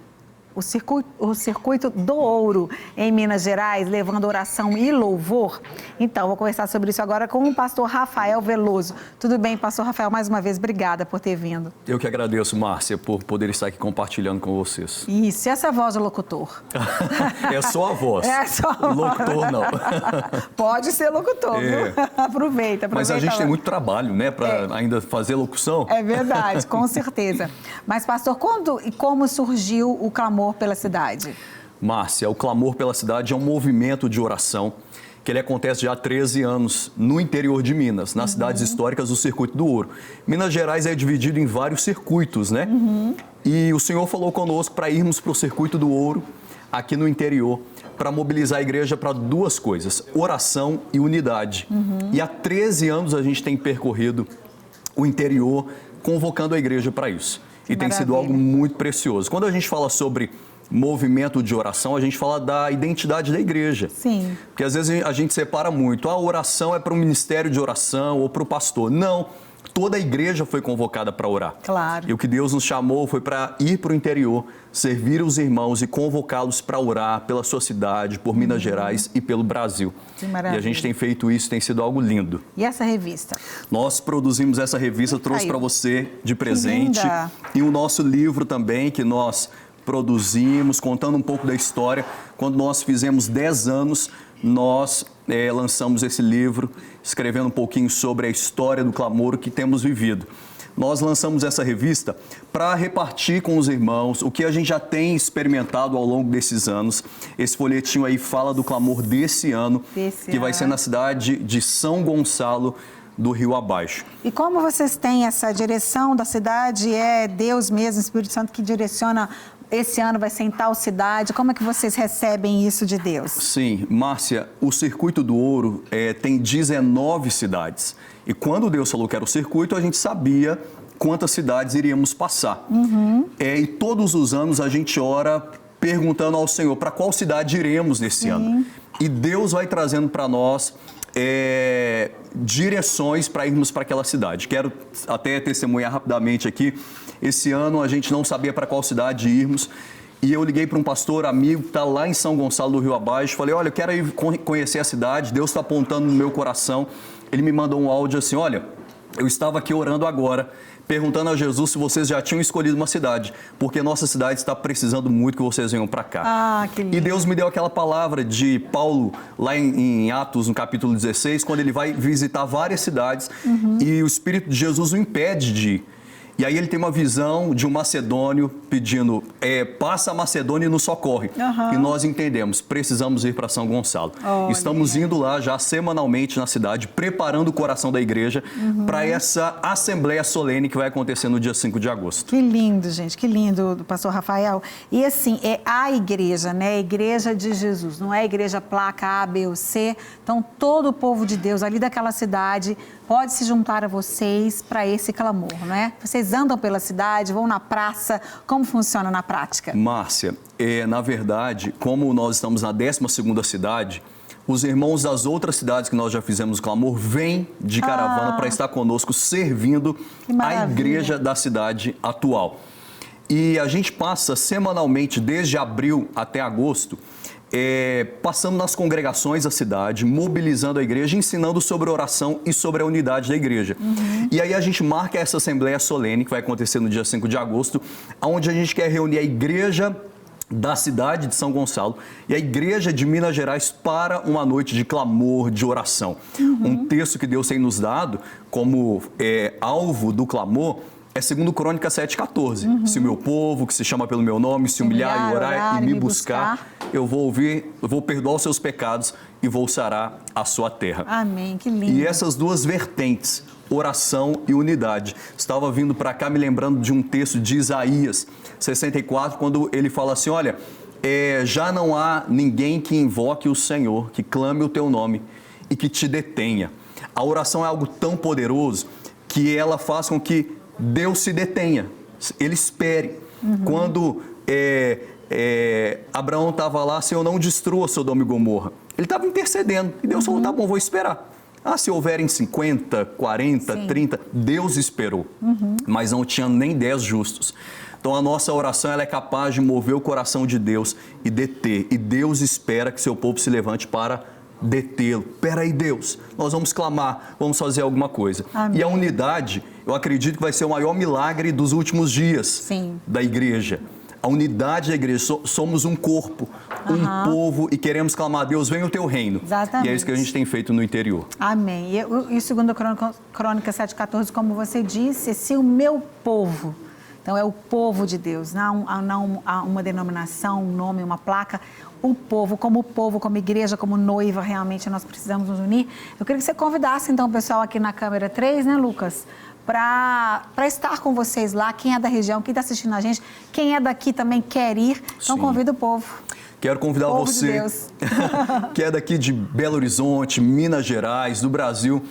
o circuito do Ouro em Minas Gerais, levando oração e louvor? Então, vou conversar sobre isso agora com o pastor Rafael Veloso. Tudo bem, pastor Rafael? Mais uma vez, obrigada por ter vindo. Eu que agradeço, Márcia, por poder estar aqui compartilhando com vocês. Isso, e essa voz de locutor? É só a voz. É só a voz. Locutor, não. Pode ser locutor, viu? Aproveita. Mas a gente tem muito trabalho, né, para ainda fazer locução. É verdade, com certeza. Mas, pastor, quando e como surgiu o Clamor pela Cidade? Márcia, o Clamor pela Cidade é um movimento de oração que ele acontece já há 13 anos no interior de Minas, nas cidades históricas do Circuito do Ouro. Minas Gerais é dividido em vários circuitos, né? E o Senhor falou conosco para irmos para o Circuito do Ouro, aqui no interior, para mobilizar a igreja para duas coisas, oração e unidade. E há 13 anos a gente tem percorrido o interior, convocando a igreja para isso. E tem sido algo muito precioso. Quando a gente fala sobre movimento de oração, a gente fala da identidade da igreja. Sim. Porque às vezes a gente separa muito. A oração é para o ministério de oração ou para o pastor. Não. toda a igreja foi convocada para orar. Claro. E o que Deus nos chamou foi para ir para o interior, servir os irmãos e convocá-los para orar pela sua cidade, por Minas Gerais e pelo Brasil. Que maravilha. E a gente tem feito isso, tem sido algo lindo. E essa revista? Nós produzimos essa revista, trouxe para você de presente. Linda. E o nosso livro também, que nós produzimos, contando um pouco da história. Quando nós fizemos 10 anos, nós lançamos esse livro, escrevendo um pouquinho sobre a história do clamor que temos vivido. Nós lançamos essa revista para repartir com os irmãos o que a gente já tem experimentado ao longo desses anos. Esse folhetinho aí fala do clamor desse ano, que vai ser na cidade de São Gonçalo do Rio Abaixo. E como vocês têm essa direção da cidade? É Deus mesmo, Espírito Santo, que direciona, esse ano vai ser em tal cidade? Como é que vocês recebem isso de Deus? Sim, Márcia, o Circuito do Ouro tem 19 cidades. E quando Deus falou que era o circuito, a gente sabia quantas cidades iríamos passar. E todos os anos a gente ora perguntando ao Senhor para qual cidade iremos nesse ano. E Deus vai trazendo para nós direções para irmos para aquela cidade. Quero até testemunhar rapidamente aqui. Esse ano a gente não sabia para qual cidade irmos. E eu liguei para um pastor amigo que está lá em São Gonçalo do Rio Abaixo. Falei, olha, eu quero ir conhecer a cidade. Deus está apontando no meu coração. Ele me mandou um áudio assim, olha, eu estava aqui orando agora, perguntando a Jesus se vocês já tinham escolhido uma cidade, porque nossa cidade está precisando muito que vocês venham para cá. Ah, que lindo. E Deus me deu aquela palavra de Paulo, lá em Atos, no capítulo 16, quando ele vai visitar várias cidades e o Espírito de Jesus o impede de ir. E aí ele tem uma visão de um macedônio pedindo, passa a Macedônia e nos socorre. E nós entendemos, precisamos ir para São Gonçalo. Estamos indo lá já semanalmente na cidade, preparando o coração da igreja para essa assembleia solene que vai acontecer no dia 5 de agosto. Que lindo, gente, que lindo, do pastor Rafael. E assim, é a igreja, né? A igreja de Jesus, não é a igreja placa A, B ou C. Então, todo o povo de Deus ali daquela cidade pode se juntar a vocês para esse clamor, não é? Vocês andam pela cidade, vão na praça, como funciona na prática? Márcia, na verdade, como nós estamos na 12ª cidade, os irmãos das outras cidades que nós já fizemos o clamor vêm de caravana para estar conosco, servindo a igreja da cidade atual. E a gente passa semanalmente, desde abril até agosto, passando nas congregações da cidade, mobilizando a igreja, ensinando sobre oração e sobre a unidade da igreja. E aí a gente marca essa assembleia solene, que vai acontecer no dia 5 de agosto, onde a gente quer reunir a igreja da cidade de São Gonçalo e a igreja de Minas Gerais para uma noite de clamor, de oração. Um texto que Deus tem nos dado como alvo do clamor é 2 Crônicas 7,14. Se o meu povo, que se chama pelo meu nome, se humilhar e orar e me buscar, eu vou ouvir, eu vou perdoar os seus pecados e vou sarar a sua terra. Amém, que lindo. E essas duas vertentes, oração e unidade. Estava vindo para cá me lembrando de um texto de Isaías 64, quando ele fala assim, olha, já não há ninguém que invoque o Senhor, que clame o teu nome e que te detenha. A oração é algo tão poderoso que ela faz com que Deus se detenha, ele espere. Quando Abraão estava lá, Senhor, não destrua Sodoma e Gomorra. Ele estava intercedendo e Deus falou, tá bom, vou esperar. Se houverem 50, 40, 30, Deus esperou, mas não tinha nem 10 justos. Então a nossa oração ela é capaz de mover o coração de Deus e deter. E Deus espera que seu povo se levante para detê-lo. Peraí, Deus, nós vamos clamar, vamos fazer alguma coisa. Amém. E a unidade, eu acredito que vai ser o maior milagre dos últimos dias da igreja. A unidade da igreja, somos um corpo, um povo e queremos clamar a Deus, venha o teu reino. Exatamente. E é isso que a gente tem feito no interior. Amém. E 2 Crônicas 7,14, como você disse, se o meu povo, então é o povo de Deus, não há uma denominação, um nome, uma placa, o povo, como igreja, como noiva, realmente nós precisamos nos unir. Eu queria que você convidasse então o pessoal aqui na câmera 3, né, Lucas? Para estar com vocês lá, quem é da região, quem está assistindo a gente, quem é daqui também quer ir, então convida o povo. Quero convidar você, que é daqui de Belo Horizonte, Minas Gerais, do Brasil,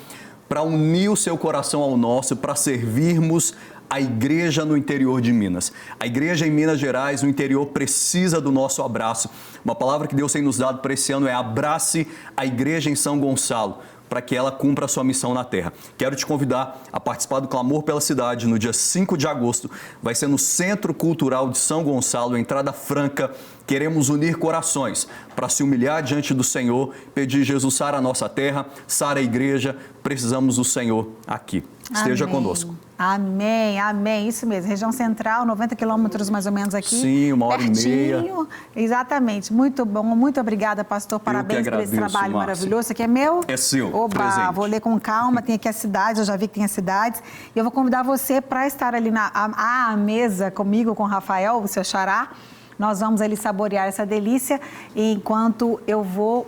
para unir o seu coração ao nosso, para servirmos a igreja no interior de Minas. A igreja em Minas Gerais, no interior, precisa do nosso abraço. Uma palavra que Deus tem nos dado para esse ano é abrace a igreja em São Gonçalo, para que ela cumpra a sua missão na terra. Quero te convidar a participar do Clamor pela Cidade no dia 5 de agosto. Vai ser no Centro Cultural de São Gonçalo, entrada franca. Queremos unir corações para se humilhar diante do Senhor, pedir: Jesus, sara a nossa terra, sara a igreja, precisamos do Senhor aqui. Esteja conosco. Amém, amém, isso mesmo. Região Central, 90 quilômetros mais ou menos aqui. Sim, 1h30. Pertinho. Exatamente, muito bom, muito obrigada, pastor, parabéns por esse trabalho maravilhoso. Isso aqui é meu? É seu, Oba, presente. Vou ler com calma, tem aqui as cidades, eu já vi que tem as cidades. E eu vou convidar você para estar ali à mesa comigo, com o Rafael, o seu xará. Nós vamos ali saborear essa delícia, enquanto eu vou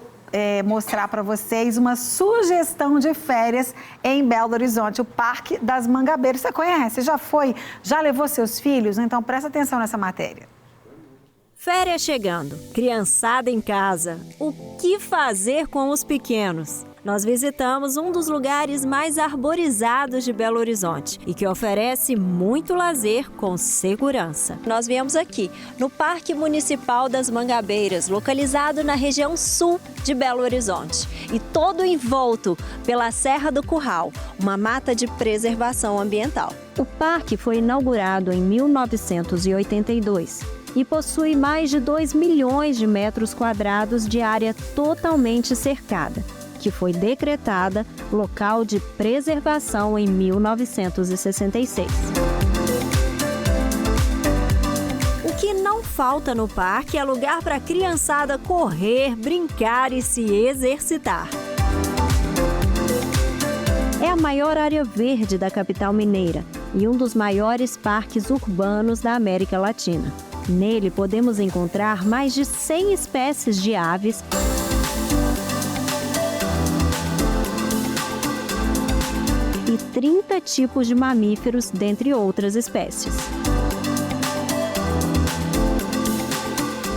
mostrar para vocês uma sugestão de férias em Belo Horizonte, o Parque das Mangabeiras. Você conhece? Já foi? Já levou seus filhos? Então presta atenção nessa matéria. Férias chegando, criançada em casa. O que fazer com os pequenos? Nós visitamos um dos lugares mais arborizados de Belo Horizonte e que oferece muito lazer com segurança. Nós viemos aqui, no Parque Municipal das Mangabeiras, localizado na região sul de Belo Horizonte e todo envolto pela Serra do Curral, uma mata de preservação ambiental. O parque foi inaugurado em 1982 e possui mais de 2 milhões de metros quadrados de área totalmente cercada, que foi decretada local de preservação em 1966. O que não falta no parque é lugar para a criançada correr, brincar e se exercitar. É a maior área verde da capital mineira e um dos maiores parques urbanos da América Latina. Nele podemos encontrar mais de 100 espécies de aves, e 30 tipos de mamíferos, dentre outras espécies.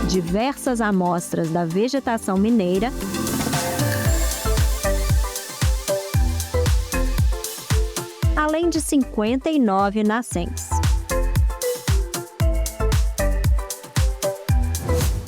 Diversas amostras da vegetação mineira, além de 59 nascentes.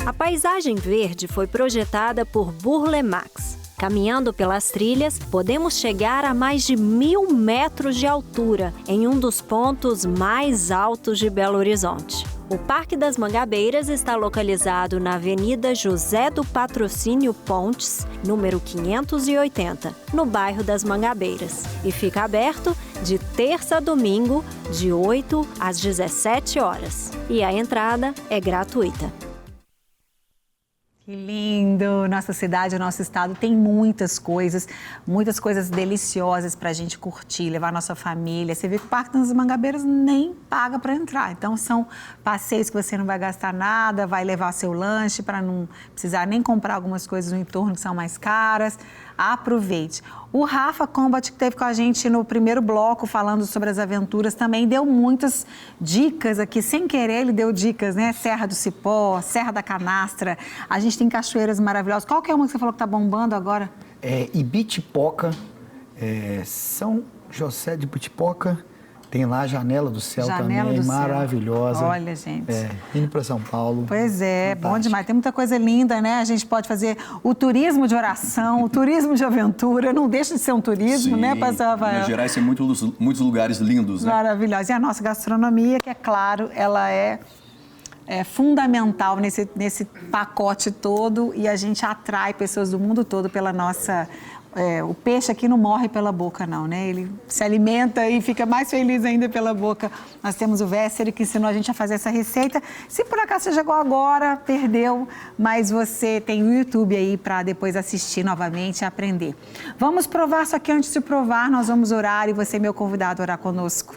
A paisagem verde foi projetada por Burle Marx. Caminhando pelas trilhas, podemos chegar a mais de 1.000 metros de altura, em um dos pontos mais altos de Belo Horizonte. O Parque das Mangabeiras está localizado na Avenida José do Patrocínio Pontes, número 580, no bairro das Mangabeiras. E fica aberto de terça a domingo, de 8 às 17 horas. E a entrada é gratuita. Que lindo! Nossa cidade, nosso estado tem muitas coisas deliciosas para a gente curtir, levar nossa família. Você vê que o Parque das Mangabeiras nem paga para entrar. Então, são passeios que você não vai gastar nada, vai levar seu lanche para não precisar nem comprar algumas coisas no entorno que são mais caras. Aproveite. O Rafa Combat, que esteve com a gente no primeiro bloco falando sobre as aventuras, também deu muitas dicas aqui. Sem querer, ele deu dicas, né? Serra do Cipó, Serra da Canastra. A gente tem cachoeiras maravilhosas. Qual que é uma que você falou que está bombando agora? Ibitipoca, São José de Ibitipoca. Tem lá a Janela do Céu também, maravilhosa. Olha, gente. Indo para São Paulo. Pois é, fantástico. Bom demais. Tem muita coisa linda, né? A gente pode fazer o turismo de oração, o turismo de aventura. Não deixa de ser um turismo, né, pastor Rafael? Minas Gerais tem muitos lugares lindos, né? Maravilhosa. E a nossa gastronomia, que é claro, ela é fundamental nesse pacote todo e a gente atrai pessoas do mundo todo pela nossa... o peixe aqui não morre pela boca, não, né? Ele se alimenta e fica mais feliz ainda pela boca. Nós temos o Véssero que ensinou a gente a fazer essa receita. Se por acaso você chegou agora, perdeu, mas você tem o YouTube aí para depois assistir novamente e aprender. Vamos provar, só que antes de provar, nós vamos orar e você é meu convidado a orar conosco.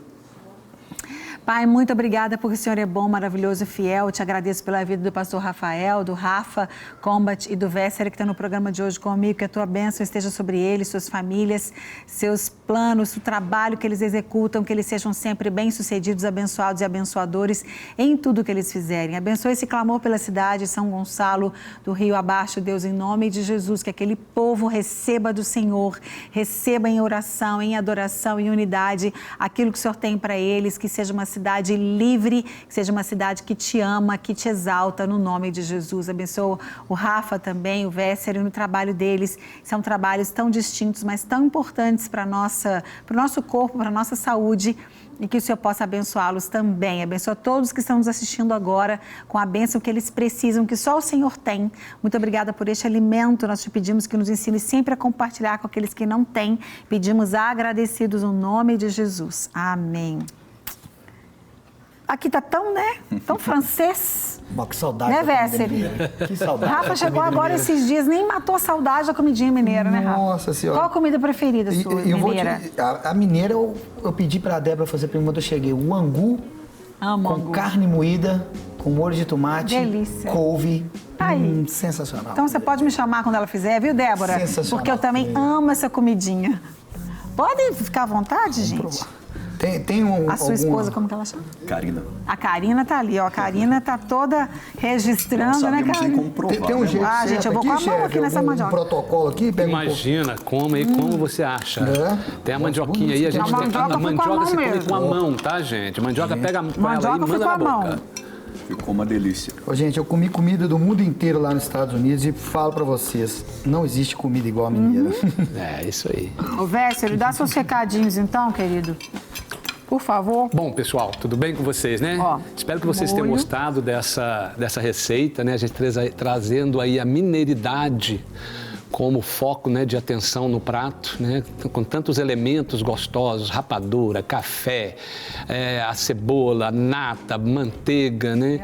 Pai, muito obrigada porque o Senhor é bom, maravilhoso e fiel. Eu te agradeço pela vida do pastor Rafael, do Rafa Combat e do Véssero que está no programa de hoje comigo. Que a tua bênção esteja sobre eles, suas famílias, seus planos, o trabalho que eles executam, que eles sejam sempre bem-sucedidos, abençoados e abençoadores em tudo que eles fizerem. Abençoe esse clamor pela cidade de São Gonçalo do Rio abaixo, Deus, em nome de Jesus, que aquele povo receba do Senhor, receba em oração, em adoração, em unidade, aquilo que o Senhor tem para eles, que seja uma cidade livre, que seja uma cidade que te ama, que te exalta, no nome de Jesus. Abençoa o Rafa também, o Vesser, no trabalho deles. São trabalhos tão distintos, mas tão importantes para o nosso corpo, para a nossa saúde. E que o Senhor possa abençoá-los também. Abençoa todos que estão nos assistindo agora com a bênção que eles precisam, que só o Senhor tem. Muito obrigada por este alimento. Nós te pedimos que nos ensine sempre a compartilhar com aqueles que não têm. Pedimos agradecidos no nome de Jesus. Amém. Aqui tá tão, né? Tão francês. Que saudade. Né, Vesser? Que saudade. Rafa chegou agora esses dias, nem matou a saudade da comidinha mineira, né, Rafa? Nossa Senhora. Qual a comida preferida sua, mineira? A mineira, eu pedi pra Débora fazer pra mim quando eu cheguei. O angu com carne moída, com molho de tomate, delícia, couve. Aí. Sensacional. Então você pode me chamar quando ela fizer, viu, Débora? Sensacional. Porque eu também amo essa comidinha. Podem ficar à vontade, gente? Tem a sua esposa, como que ela chama? Karina. A Karina tá ali, ó. A Karina tá toda registrando, né, Karina? Como provar, tem um jeito gente, eu vou com a mão aqui nessa mandioca. Protocolo aqui, pega Imagina, come aí como você acha. Tem a mandioquinha aí, a gente tem a mandioca você come com a mão, tá, gente? Mandioca pega ela aí e manda na boca. Ficou uma delícia. Gente, eu comi comida do mundo inteiro lá nos Estados Unidos e falo pra vocês, não existe comida igual a mineira. É, isso aí. Ô, Vesser, dá seus recadinhos então, querido. Por favor. Bom, pessoal, tudo bem com vocês, né? Ó, espero que vocês tenham gostado dessa receita, né? A gente trazendo aí a mineiridade como foco, né, de atenção no prato, né, com tantos elementos gostosos, rapadura, café, a cebola, a nata, manteiga, né?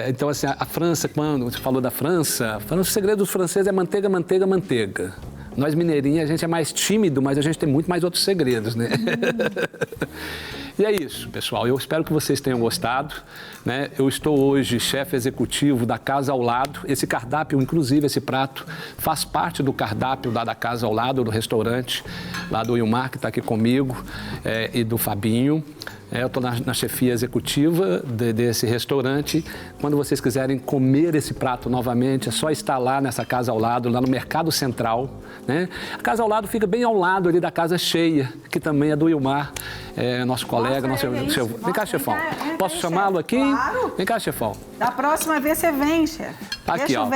Então, assim, a França, quando você falou da França, o segredo dos franceses é manteiga, manteiga, manteiga. Nós mineirinhos, a gente é mais tímido, mas a gente tem muito mais outros segredos, né? E é isso, pessoal. Eu espero que vocês tenham gostado, né? Eu estou hoje chefe executivo da Casa ao Lado. Esse cardápio, inclusive esse prato, faz parte do cardápio da Casa ao Lado, do restaurante, lá do Wilmar, que está aqui comigo, e do Fabinho. Eu estou na chefia executiva desse restaurante. Quando vocês quiserem comer esse prato novamente, é só estar lá nessa Casa ao Lado, lá no Mercado Central, né? A Casa ao Lado fica bem ao lado ali da Casa Cheia, que também é do Wilmar, nosso colega, Vem cá, chefão. Posso chamá-lo aqui? Claro. Vem cá, chefão. Da próxima vez você vem, chefe. Aqui, ó,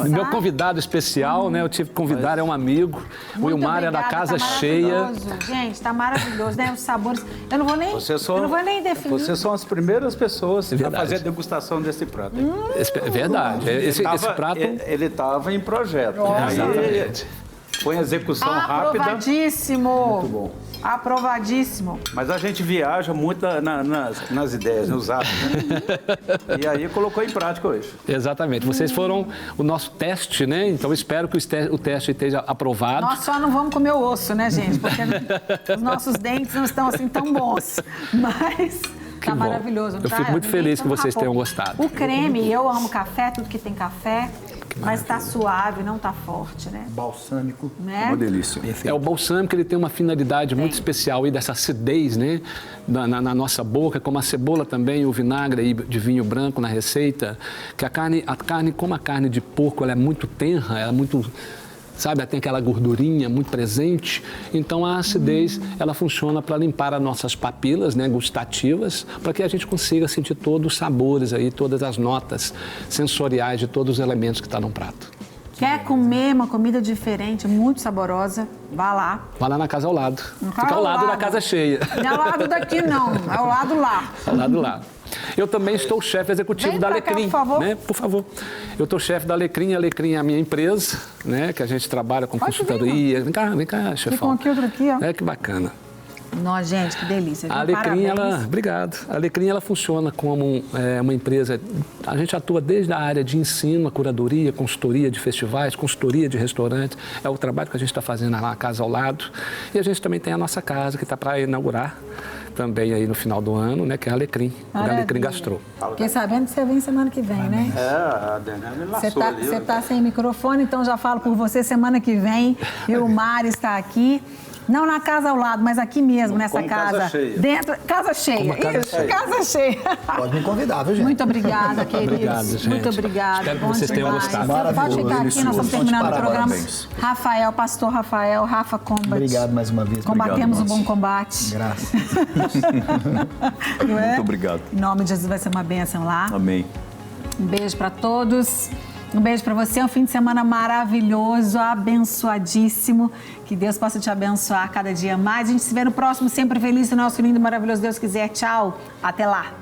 meu convidado especial, né? Eu tive que convidar, é um amigo. O Wilmar é da Casa Cheia. Gente, tá maravilhoso, né? Os sabores. Eu não vou nem definir. Vocês são as primeiras pessoas a fazer a degustação desse prato. É verdade. Esse prato... Ele estava em projeto. Exatamente. Foi em execução rápida. Aprovadíssimo. Muito bom. Aprovadíssimo. Mas a gente viaja muito nas ideias, nos atos, né? E aí colocou em prática hoje. Exatamente. Vocês foram o nosso teste, né? Então espero que o teste esteja aprovado. Nós só não vamos comer o osso, né, gente? Porque os nossos dentes não estão assim tão bons. Mas... Tá maravilhoso. Eu fico muito feliz que vocês tenham gostado. O creme, eu amo café, tudo que tem café, mas tá suave, não tá forte, né? Balsâmico. Né? Uma delícia. O balsâmico, ele tem uma finalidade muito especial aí dessa acidez, né? Na nossa boca, como a cebola também, o vinagre aí de vinho branco na receita, que a carne, como a carne de porco, ela é muito tenra, ela é muito... Sabe, ela tem aquela gordurinha muito presente, então a acidez, ela funciona para limpar as nossas papilas, né, gustativas, para que a gente consiga sentir todos os sabores aí, todas as notas sensoriais de todos os elementos que estão no prato. Quer comer uma comida diferente, muito saborosa, vá lá. Vá lá na Casa ao Lado. Fica ao lado da Casa Cheia. Não é ao lado daqui, não, é ao lado lá. Ao lado lá. Eu também estou chefe executivo da Alecrim, cá, por favor. né? Por favor. Eu estou chefe da Alecrim. A Alecrim é a minha empresa, né? Que a gente trabalha com consultoria. Vem cá, chefão. Ficam aqui, outro aqui, ó. Que bacana. Nossa, gente, que delícia. A Alecrim, parabéns. Obrigado. A Alecrim, ela funciona como uma empresa. A gente atua desde a área de ensino, a curadoria, consultoria de festivais, consultoria de restaurantes. É o trabalho que a gente está fazendo lá na Casa ao Lado. E a gente também tem a nossa casa, que está para inaugurar também aí no final do ano, né? Que é a Alecrim, o Alecrim Gastrô. Fiquei sabendo que você vem semana que vem, né? A Daniela laçou Você está sem microfone, então já falo por você semana que vem. E o Mar está aqui. Não na casa ao lado, mas aqui mesmo, nessa Como casa. casa cheia. Dentro, casa cheia. Como casa Isso, cheia. casa cheia. Pode me convidar, viu, gente? Muito obrigada, queridos. Obrigado, gente. Muito obrigada. Espero que Bom vocês tenham demais. gostado. Pode Maravilhoso, ficar aqui, nós estamos delicioso. terminando o programa. Parabéns. Rafael, pastor Rafael, Rafa Combat. Obrigado mais uma vez. Combatemos Obrigado, o bom Márcio. combate. Graças. Não é? Muito obrigado. Em nome de Jesus vai ser uma bênção lá. Amém. Um beijo para todos. Um beijo para você. Um fim de semana maravilhoso, abençoadíssimo. Que Deus possa te abençoar cada dia mais. A gente se vê no próximo, sempre feliz, se o nosso lindo e maravilhoso Deus quiser. Tchau. Até lá.